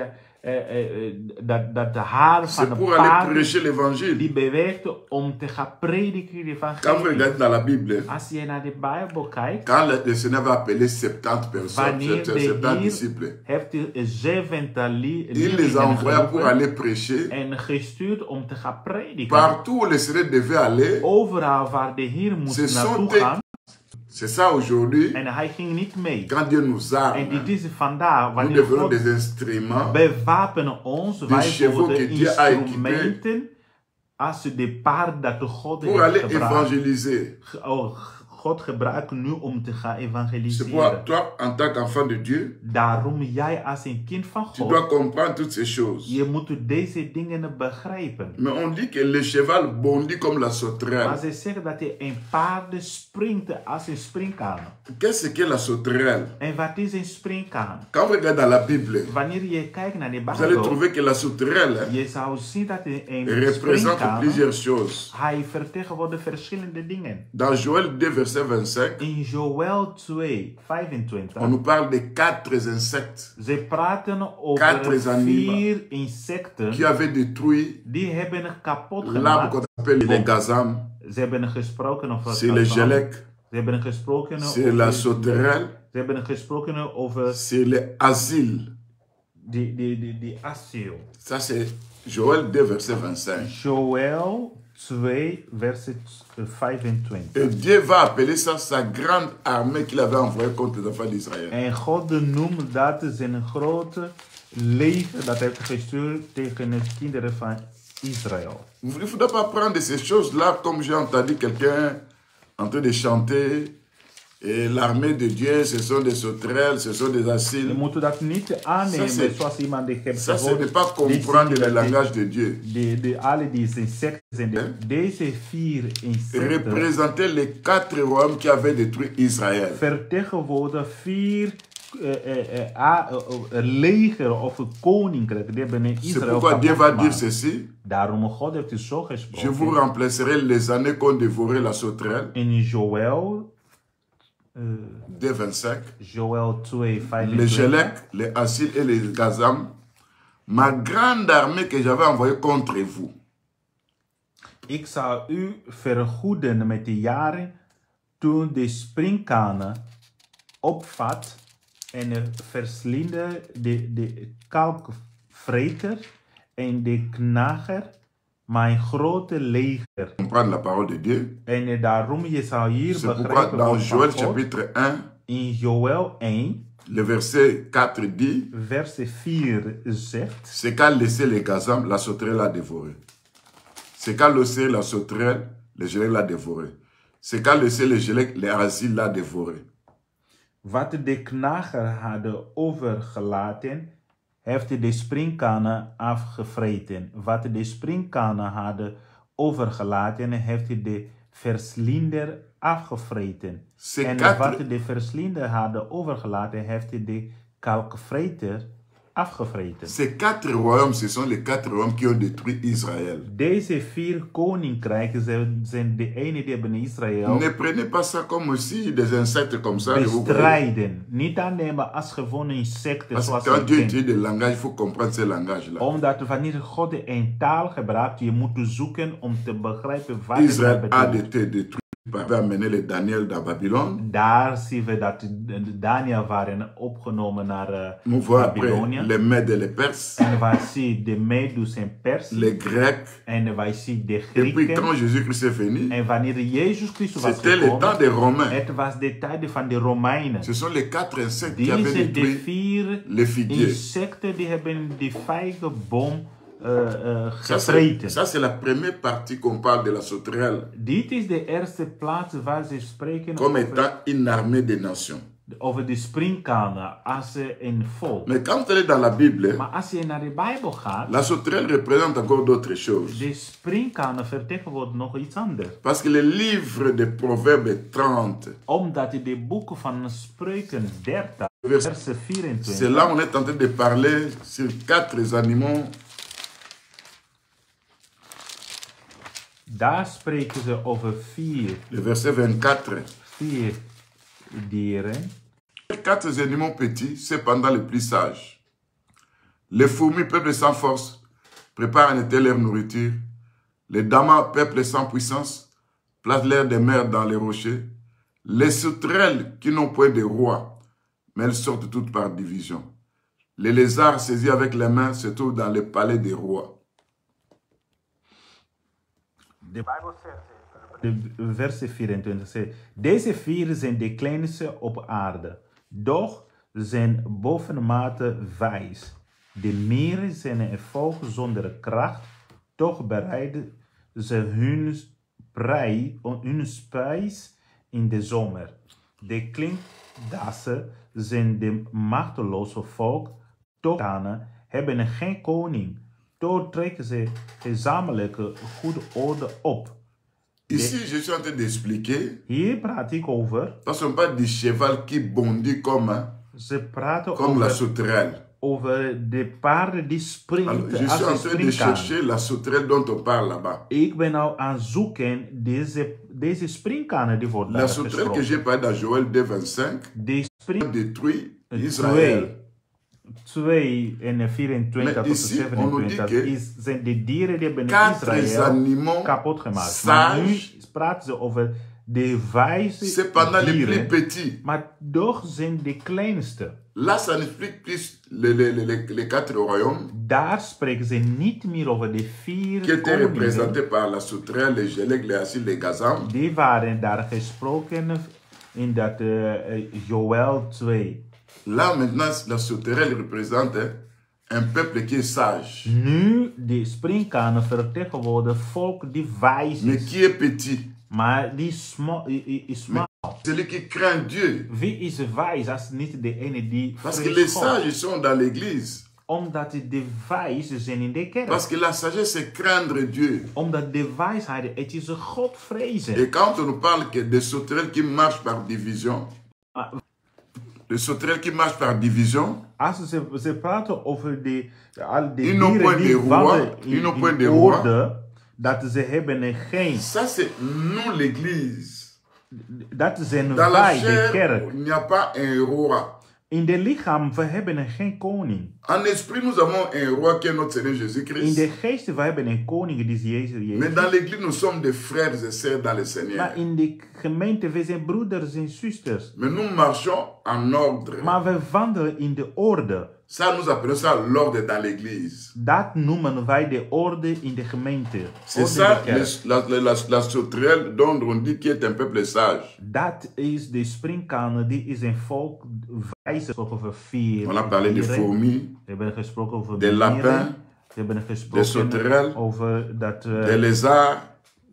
de haar van C'est een pour aller paard prêcher l'évangile. die beweegt om te gaan prediken Quand vous evangelie. regardez dans la Bible, Als je naar de Bijbel kijkt, quand le Seigneur va appeler 70 personnes, wanneer de 70 Heer disciples, heeft hij 70 il les envoya pour geroepen aller prêcher. en gestuurd om te gaan prediken. Partout où le Seigneur devait aller, Overal waar de Heer moest Ce sont naartoe des- gaan c'est ça aujourd'hui, en hij ging niet mee. quand Dieu nous En arme, dit is vandaar, nous wanneer devenons God des instruments bewapenen ons, wij chevaux worden que Dieu a instrumenten als de paard dat de God pour aller heeft gebruikt. évangéliser. God gebruikt nu om te gaan C'est evangeliseren. pour toi, en tant qu'enfant de Dieu, Daarom jij als een kind van tu dois God, comprendre toutes ces choses. je moet deze dingen begrijpen. Mais on dit que le cheval bondit comme la Maar sauterelle. ze zeggen dat hij een paard springt als een springkaan. Qu'est-ce qu'est la sauterelle? En wat is een springkaan? Quand vous regardez dans la Bible, Wanneer je kijkt naar de vous allez Bijbel, trouver que la sauterelle je zou zien dat een représente springkaan, plusieurs choses. hij vertegenwoordigt verschillende dingen. Dans Joël 2, verset 25, In Joël 2, on 25, nous parle de 4 insectes ze praten Quatre over animaux 4 insecten qui avaient détruit die hebben kapot l'arbre gemaakt. qu'on appelle les gazam, Ze hebben gesproken over c'est le kazan. gelec, Ze hebben gesproken c'est over la sauterelle, Ze hebben gesproken over c'est le asile. die asiel. Ça, c'est Joël 2, verset 25. Joël 2, verset 25. Et Dieu va appeler ça sa grande armée qu'il avait envoyée contre les enfants d'Israël. En God noemt dat zijn grote leger dat hij heeft gestuurd tegen de kinderen van Israël. Il ne faudra pas prendre ces choses-là comme j'ai entendu quelqu'un en train de chanter. Et l'armée de Dieu, ce sont des sauterelles, ce sont des We asiles. moeten dat niet aannemen zoals iemand die heeft Ça, ce gehoord. n'est pas comprendre le langage de Dieu. Alle die insecten zijn. Deze 4 insecten Représenter les 4 royaumes qui avaient détruit Israël. vertegenwoordigen 4 leger of koninkrijk. Die hebben in C'est Israël pourquoi Dieu kapot va dire gemaakt. ceci. Daarom God heeft het zo Je vous gesproken. remplacerai les années qu'ont dévoré la sauterelle. In Joël 2,25. Joël 2, Les 25. Gelec, les Assyl et les Gazam. Ma grande armée que j'avais envoyée contre vous. Ik zal u vergoeden met de jaren toen de springkanen opvat en verslinden de kalkvreter en de knager, mijn grote leger. Comprendre la parole de Dieu. En daarom je zou hier C'est pourquoi begrijpen dans wat van Joël God. chapitre 1, In Joël 1, le verset 4 dit, verset 4 zegt, c'est qu'a laissé les Gazam, la sauterelle l'a dévoré. C'est qu'a laissé la sauterelle, le Gelec l'a dévoré. C'est qu'a laissé le Gelec, les Assyl l'a dévoré. wat de knager hadden overgelaten, heeft de springkanen afgevreten. Wat de springkanen hadden overgelaten, heeft de verslinder afgevreten. Ces En quatre- wat de verslinder hadden overgelaten, heeft de kalkvreter afgevreten. Ces 4 royaumes, ce sont les 4 royaumes qui ont détruit Israël. Deze 4 koninkrijken zijn de ene die hebben Israël Ne prenez pas ça comme aussi des insectes comme ça. et vous voyez. bestrijden. Niet aannemen als gewone insecten Parce zoals que quand je Dieu kent. utilise des langages, il faut comprendre ces langages-là. Omdat wanneer God een taal gebruikt, je moet zoeken om te begrijpen wat hij Israël a bedoelt. été détruit avait amené les Daniel dans Babylone. Daar zien we dat Daniel waren opgenomen naar On voit après Babylonië. les Mèdes et les Perses, En wij zien de Medes en Persen. les Grecs. En wij zien de Et puis Grieken. quand Jésus-Christ est venu, En wanneer Jezus Christus was c'était le temps gekomen, des Romains. het was de tijd van de Romeinen. Ce sont les 4 insectes qui avaient Deze de détruit 4 les figuiers. insecten die hebben de vijgenboom Ça, gevreten. c'est la première partie qu'on parle de la sauterelle Dit is de eerste plaats waar ze spreken comme étant une armée des nations. over de springkanen als een volk. Mais quand elle est dans la Bible, Maar als je naar de Bijbel gaat, la sauterelle représente encore d'autres choses. de springkanen vertegenwoordigt nog iets anders. Parce que le livre de Proverbes 30, Omdat de boeken van Spreuken 30, verset, vers 24, c'est là où on est en train de parler sur 4 animaux. daar spreken ze over Le verset 24. 4 dieren. 4 animaux petits, cependant les plus sages. Les fourmis, peuple sans force, préparent en été leur nourriture. Les damas, peuple sans puissance, placent l'air des mers dans les rochers. Les sauterelles qui n'ont point de roi, mais elles sortent toutes par division. Les lézards saisis avec les mains se trouvent dans les palais des rois. De Bijbel zegt, vers 24 zegt, deze 4 zijn de kleinste op aarde, doch zijn bovenmate wijs. De meren zijn een volk zonder kracht, toch bereiden ze hun spijs in de zomer. De klinkdassen zijn de machteloze volk, toch hebben geen koning. Toch trekken ze gezamenlijke goede orde op. Ici, je suis en train d'expliquer, Hier praat ik over. parce qu'on parle du cheval qui bondit Ze praten comme la sauterelle. over de paarden die Alors, springen je suis als en een train de springkaan. chercher la sauterelle dont on parle là-bas. Ik ben nou aan het zoeken deze springkanen die worden La daar sauterelle que gesproken. j'ai parlé dans Joël 2,25 Die spring détruit Israël. 2 en 24 tot ici, on nous dit 27 que zijn de dieren die hebben 4 Israël animaux kapot gemaakt. Maar nu sages, praten ze over de wijze cependant les plus dieren, petits. maar toch zijn de kleinste. Là, ça n'explique plus les 4 royaumes Daar spreken ze niet meer over de 4 qui étaient koningen. représentés par la sauterelle, les Gélec, les Assis, les Gazam. Die waren daar gesproken in dat Joël 2. Là, maintenant, la sauterelle représente un peuple qui est sage, Nu, de springkanen vertegenwoordigen volk die wijs mais is. qui est petit. Maar die is smal. Celui qui craint Dieu. Wie is wijs als niet de ene die Parce que les vreest God? sages sont dans l'église. Omdat de wijzen zijn in de kerk. Parce que la sagesse, c'est craindre Dieu. Omdat de wijsheid, het is een God vrezen. Et quand on nous parle que des sauterelles qui marchent par division, les sauterelles qui marchent par division, Als ze praten over al die Ils n'ont point dieren die de roi, wandelen ils n'ont point in de roi. orde, dat ze hebben geen, ça c'est nous l'église. dat zijn Dans la wij, de chair, kerk. il n'y a pas un roi. In de lichaam, we hebben geen koning. En esprit, nous avons un roi qui est notre Seigneur In Jésus-Christ. de geest, we hebben een koning, die is Jezus. Mais dans l'église, nous sommes des frères et sœurs dans le Seigneur. Maar in de gemeente, we zijn broeders en zusters. Mais nous marchons en ordre. Maar we wandelen in de orde. Ça, nous appelons ça l'ordre dans l'église. Dat noemen wij de orde in de gemeente. C'est Orde ça in de kerk. la sauterelle dont on dit qu'il est un peuple sage. Dat is de springkanen, die is een volk wijs over 4 On a parlé des dieren. fourmis, We hebben gesproken over des mieren. lapins, We hebben des gesproken sauterelles, over dat... des lézards.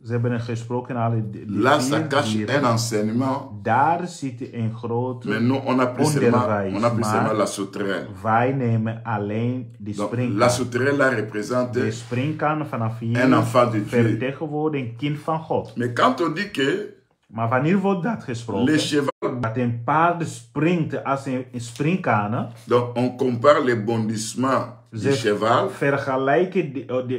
ze hebben gesproken alle de Là, ça 4 cache dieren. un enseignement. Daar zit een grote Mais nous, on a pris seulement onderwijs. la sauterelle. Wij nemen alleen de Donc, la springkaan. sauterelle là représente De springkaan vanaf un hier enfant de Dieu. vertegenwoordigt een kind van God. Mais quand on dit que Maar wanneer wordt dat gesproken? les chevaux, Dat een paard springt als een springkaan. donc on compare les bondissements du Ze cheval vergelijken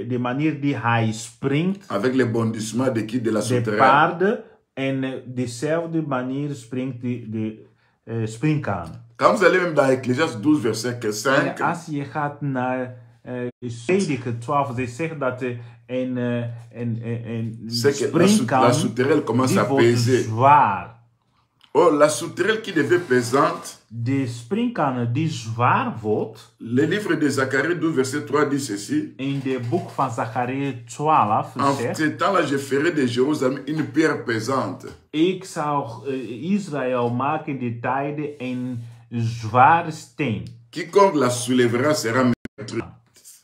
de manier die hij springt, avec les bondissements de qui? De la de sauterelle. paarden, en dezelfde manier springt de springkaan. Quand vous allez même dans Ecclésiaste 12, verset En 5, als je gaat naar Prediker 12, die zegt dat een C'est que springkaan la souterraine commence die à wordt peser. zwaar. Oh, la souterraine qui devait pesante, De springkaan die zwaar wordt, le livre de Zacharie 12, verset 3 dit ceci. in de boek van Zacharie 12 En zegt, ce temps-là, je ferai de Jérusalem une pierre pesante. ik zou Israël maken in die tijden een zware steen. Quiconque la soulèvera sera meurtri.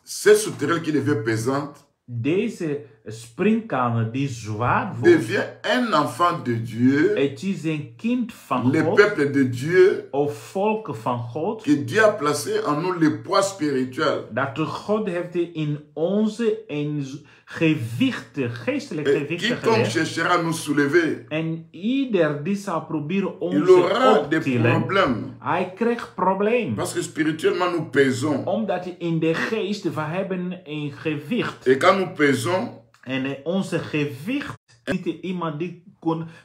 Cette souterraine qui devait pesante Deze springkaan die zwaar wordt, devient un enfant de Dieu, het is een kind van le God, peuple de Dieu, of volk van God, que Dieu a placé en nous le poids spirituel. dat de God heeft in onze een gewicht, geestelijk Et gewicht quiconque gelegd. cherchera à nous soulever, En ieder die zal proberen il ons aura op des te tillen, problèmes. hij krijgt problemen. Parce que spirituellement, nous pesons. Omdat in de geest, we hebben een gewicht. Et quand nous pesons, En onze gewicht is niet iemand die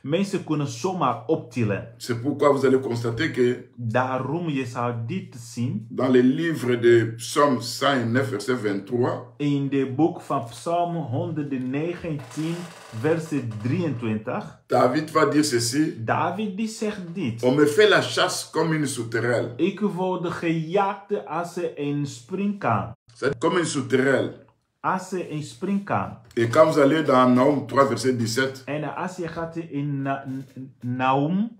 mensen kunnen zomaar optillen. c'est pourquoi vous allez constater que Daarom je zou dit zien dans les livres de Psaume 109, verset 23, in de boek van Psalm 119, verset 23. David va dire ceci. David die zegt dit. On me fait la chasse comme une souterraine. Ik word gejaagd als een springkaan. C'est comme une souterraine. Als een springkaan. Et quand vous allez dans Naum 3, verset 17, En als je gaat in Naum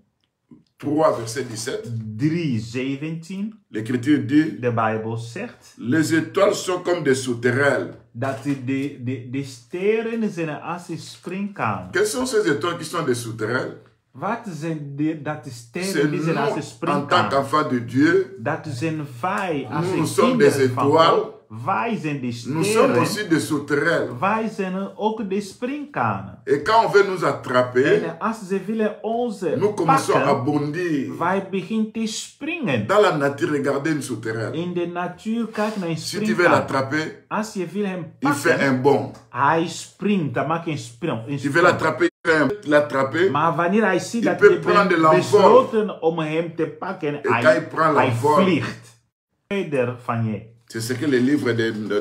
3, verset 17, 3:17, l'Écriture dit, de Bijbel zegt les étoiles sont comme des souterraines. dat de sterren zijn als een springkaan. Quelles sont ces étoiles qui sont des souterraines? Wat zijn dat de C'est sterren die nous, zijn als een en tant springkaan? qu'enfants de Dieu, Dat zijn wij als nous een sommes des kinderen van étoiles. God. Wij zijn de nous sommes sterren. aussi des souterraines. Wij zijn ook de springkanen. Et quand on veut nous attraper, En als ze willen ons nous commençons à pakken, bondir. wij beginnen te springen. Dans la nature, regardez une souterraine. In de natuur, kijk naar een Si tu veux springkaan. l'attraper, Als je wil hem il fait pakken, un bond. hij springt. Dan maakt hij een sprong. Tu veux l'attraper, l'attraper. Maar wanneer hij ziet Il dat peut je prendre bent l'envol. besloten om hem te pakken, quand il prend hij l'envol, vliegt verder van je. C'est ce que les livres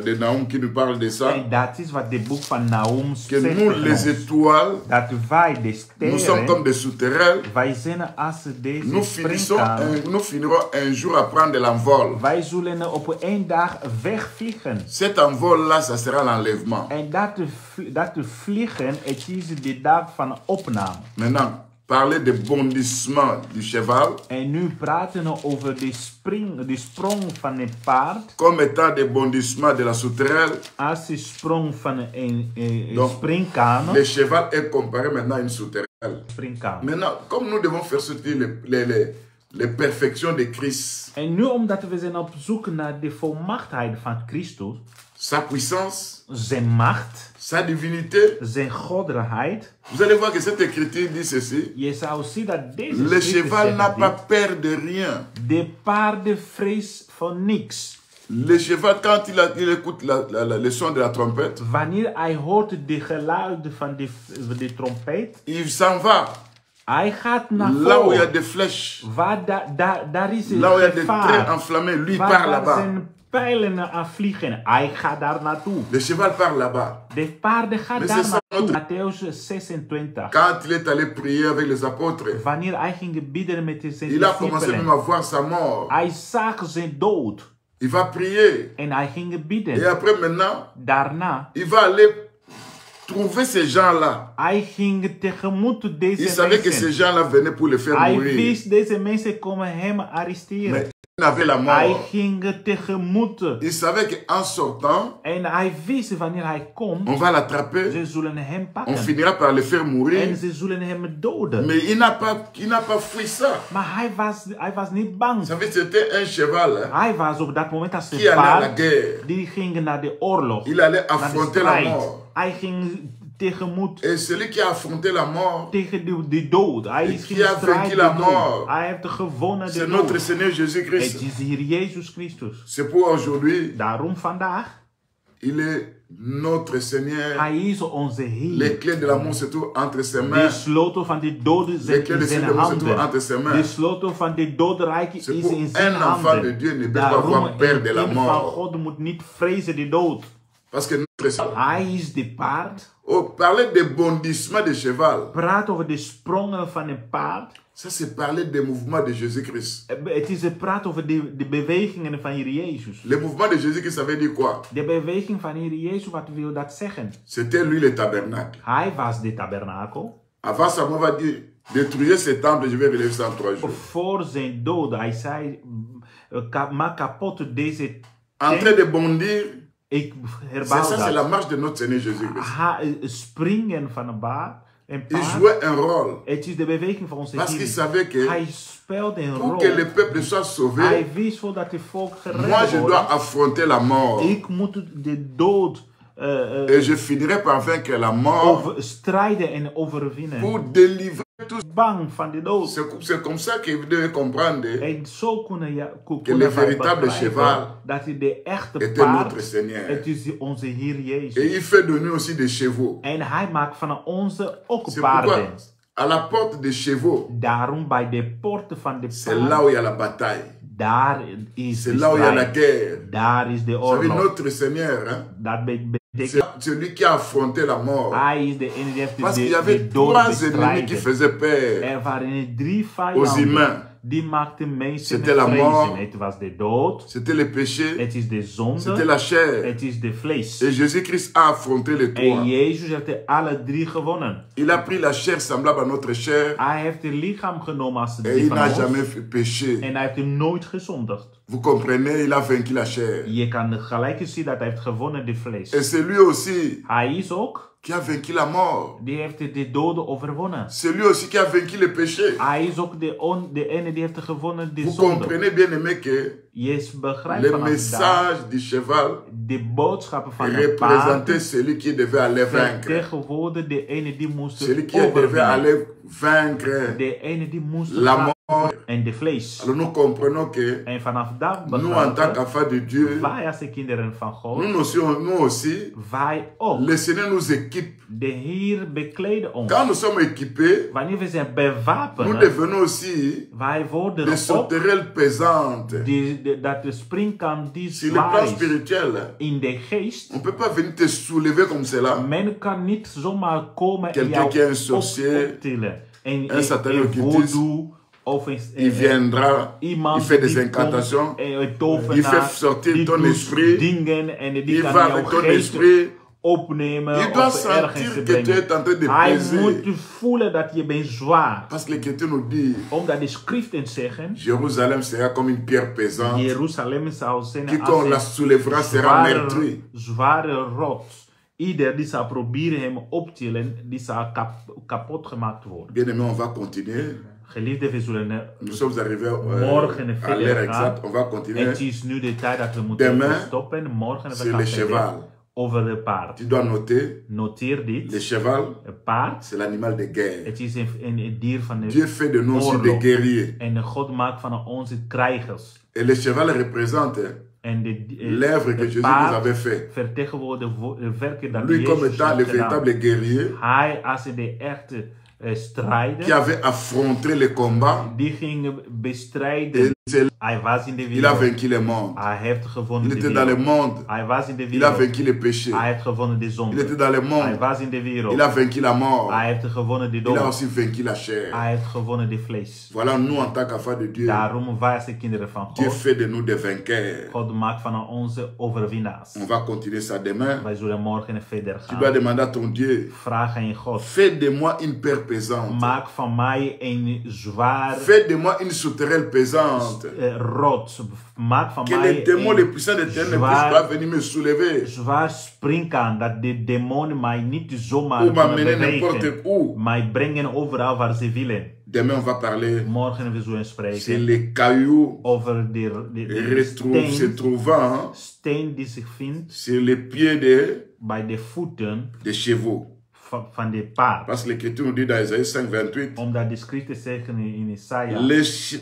de Naum qui nous parlent de ça. En dat is wat de boek van Nahum Que zegt nous, tegen les ons. étoiles, Dat wij de nous sommes comme sterren, des souterrains. wij zijn als deze Nous springkanen. nous finirons un jour à prendre l'envol. Wij zullen op één dag wegvliegen. Cet envol-là, ça sera l'enlèvement. En dat vliegen, het is de dag van opname. Maintenant, parler de bondissement du cheval En nu praten we over de sprong van een paard. comme étant des bondissements de la souterraine. Als de sprong van een Donc, springkaan. Le cheval est comparé maintenant à une souterraine. Springkaan. Maintenant, comme nous devons faire sortir les perfections de Christ, En nu omdat we zijn op zoek naar de volmachtheid van Christus, sa puissance, zijn macht, sa divinité, zijn goddelijkheid, vous allez voir que cette écriture dit ceci. je zou zien dat deze Le schriften cheval n'a zeggen pas dit. peur de rien. De paarden vrees van niks. Le cheval, quand il écoute le son de la trompette, Wanneer hij hoort de geluiden van de trompet, il s'en va. hij gaat naar Là où il y a voren. des flèches, Waar daar is là où il y a des gevaar. traits enflammés, lui Waar part daar là-bas. zijn pijlen aan vliegen. Hij gaat daar naartoe. Le cheval part là-bas. De paarden gaan Mais daar c'est ça naartoe. notre- Matthäus 26. Quand il est allé prier avec les apôtres, Wanneer hij ging bidden met zijn il a commencé même discipelen. à voir sa mort. Hij zag zijn dood. Il va prier. En hij ging Et bidden. après maintenant, Daarna, il va aller trouver ces gens-là. hij ging tegemoet Il deze savait que mensen. ces gens-là venaient pour le faire Hij mourir. wist deze mensen komen hem arresteren. Mais il avait la Hij mort. ging tegemoet. Il savait qu'en sortant, En hij wist wanneer hij komt, on va l'attraper, ze zullen hem on pakken. finira par le faire En mourir. ze zullen hem doden. Mais il n'a pas fui ça. Maar hij was niet bang. Vous savez, c'était un cheval hein, Hij was op dat moment als qui een allait à la paard guerre. die ging naar de oorlog. Il allait Naar de affronter la strijd. mort. Hij ging tegemoet Et celui qui a affronté la mort, tegen de dood. Hij Et is qui geen a strijd vaincu de la dood. mort. Hij heeft gewonnen de c'est notre dood. Seigneur Het Jésus-Christ. is hier Jezus Christus. C'est pour aujourd'hui, Daarom vandaag, Il est notre Seigneur. Hij is onze Heer. Les clés de la mort se trouvent entre ses De mains. sleutel van dit doden Les zit clés in de zijn ce monde se trouvent handen. entre ses De mains. sleutel van dit dodenrijk is C'est in pour zijn un enfant de handen. Dieu ne peut pas Daarom avoir peur de een la kind van mort. God moet niet vrezen de dood. Parce que notre... Hij is de paard. Oh, parler des bondissements de cheval. Praat over de sprongen van een paard. Ça, c'est parler des mouvements de Jésus-Christ. Het is het praat over de bewegingen van Heer Jezus. Les mouvements de Jésus-Christ, ça veut dire quoi? De beweging van Heer Jezus, wat wil dat zeggen? C'était lui le tabernacle. Hij was de tabernakel. Avant ça, on va dire, détruisez ce temple, je vais relever ça en 3 jours. Voor zijn dood, hij zei, maak kapot deze En train de bondir, ik c'est herbouw ça, c'est la dat. marche de notre Seigneur Jésus-Christ. Springen van een paard. Il jouait un rôle. Het is de beweging van onze Parce qu'il Heer. savait que Hij speelde een pour rol. que le peuple soit sauvé, Hij wist voordat het volk moi gered je dois wordt. affronter la mort. Ik moet de dood Et je finirai par vaincre la mort strijden en overwinnen. pour délivrer tous. Bang van de dood. C'est comme ça que vous devez comprendre En zo kunnen que le véritable cheval dat hij de echte était notre paard, Seigneur. het is onze Heer Et Jezus. il fait de nous aussi des chevaux. En hij maakt van onze ook C'est pourquoi, paarden. à la porte des chevaux, Daarom bij de poorten van de c'est là paarden, où il y a la bataille. daar is C'est de là où il y a la strijd. guerre. Daar is de Vous savez, oorlog. notre Seigneur, hein, Dat betekent, c'est celui qui a affronté la mort. hij is de ene die heeft Parce qu'il y de avait dood 3 ennemis qui bestrijden. faisaient peur Er waren 3 aux humains. vijanden die maakten mensen C'était la mort. vrezen. Het was de dood, C'était le péché, het is de c'était zonde, la chair. het is de vlees. Et Jésus-Christ a affronté les En trois. Jezus heeft de alle 3 gewonnen. Il a pris la chair semblable à notre chair Hij heeft het lichaam genomen als et die il van n'a ons. jamais fait péché. En hij heeft hem nooit gezondigd. Vous comprenez, il a vaincu la chair. Je kan gelijk zien dat hij heeft gewonnen de vlees. Et c'est lui aussi Hij is ook, qui a vaincu la mort. die heeft de doden overwonnen. C'est lui aussi qui a vaincu le péché. Hij is ook de ene die heeft gewonnen de Vous zonde. comprenez bien aimé que Je begrijpt le vanaf daar message du cheval de boodschappen van de représentait paard celui qui devait aller vaincre. vertegenwoordigde de ene die moest Celui qui devait overwinnen. aller vaincre De ene die moest la gaan mort. en de vlees. Alors nous comprenons que En vanaf daar nous en tant begrijpen qu'enfants de Dieu, wij als de kinderen van God, nous aussi, wij ook. le Seigneur nous équipe. De Heer bekleden ons. Quand nous sommes équipés, Wanneer we zijn nous bewapend, devenons aussi wij worden des ook sauterelles pesantes. dat de springkant die Sur le zwaar plan is spirituel, in de geest. on ne peut pas venir te soulever comme cela. Men kan niet zomaar komen en Quelqu'un jou qui est un sorcier, optillen. En un satanique occultiste, voodoo of Il viendra, iemand il fait des die incantations, komt, een tovenaar, il fait sortir die ton doet esprit, dingen en die il kan va jouw avec ton geest esprit. opnemen Il doit of ergens sentir que tu brengen. es en train de Hij peser. moet voelen dat je bent zwaar. Parce que l'Écriture nous dit, Omdat de schriften zeggen, Jérusalem sera comme une pierre pesante. Jeruzalem zou zijn Quiconque la als soulèvera sera meurtri. zware rots. Ieder die zou proberen hem op te tillen, die zou kapot gemaakt worden. Bien aimé, on va continuer. Geliefde, we zullen Nous sommes arrivés morgen à verder l'heure gaan. exacte. On va continuer. Het is nu de tijd dat we moeten Demain, stoppen. Morgen we sur gaan le verder cheval. over de paard. Tu dois noter, Noteer dit. le cheval, Het paard, c'est l'animal de guerre. het is een dier van de Dieu fait de nous aussi des oorlog. guerriers. En God maakt van ons krijgers. Et le cheval représente En l'œuvre que Jésus nous avait fait. vertegenwoordigt de werken dat Lui comme Jezus étant le heeft gedaan. véritable guerrier Hij als de echte strijder, qui avait affronté le combat. die ging Et bestrijden. c'est- Hij was in de il a wereld. vaincu le monde. Hij heeft gewonnen Il de était dans le wereld. monde. Hij was in de Il a wereld. vaincu le péché. Hij heeft gewonnen de Il zonde. était dans le Hij monde. was in de wereld. Il a vaincu la mort. Hij heeft gewonnen de Il a dood. aussi vaincu la chair. Hij heeft gewonnen de vlees. Voilà, nous en tant qu'enfants de Dieu, Daarom wij als de kinderen van Dieu God. fait de nous des vainqueurs. God maakt van onze overwinnaars. On va continuer ça demain. Wij zullen morgen verder Tu dois gaan. demander à ton Dieu, Vraag aan je God. fais de moi une paire pesante. Maak van mij een zwaar Fais de moi une sauterelle pesante. rots. Maak van Que les mij démons les een puissants de terre ne puissent pas venir me soulever zwaar springkaan. Dat de demonen mij niet zomaar ou kunnen m'amener n'importe bewegen. où. Mij brengen overal waar ze willen. Demain, on va parler Morgen we zullen sur spreken les cailloux over se trouvant steen die zich vindt sur les pieds bij de voeten des chevaux. van de paard. Parce que l'Écriture nous dit dans Isaïe 5:28, Omdat de schriften zeggen in Isaiah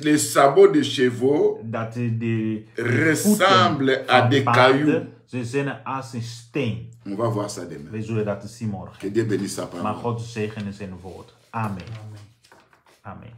les sabots des chevaux dat de ressemblent à des paarden cailloux. Ze zijn als een steen. On va voir ça demain. We zullen dat zien morgen. Que Dieu bénisse sa Maar parole. God zegene zijn woord. Amen. Amen. Amen.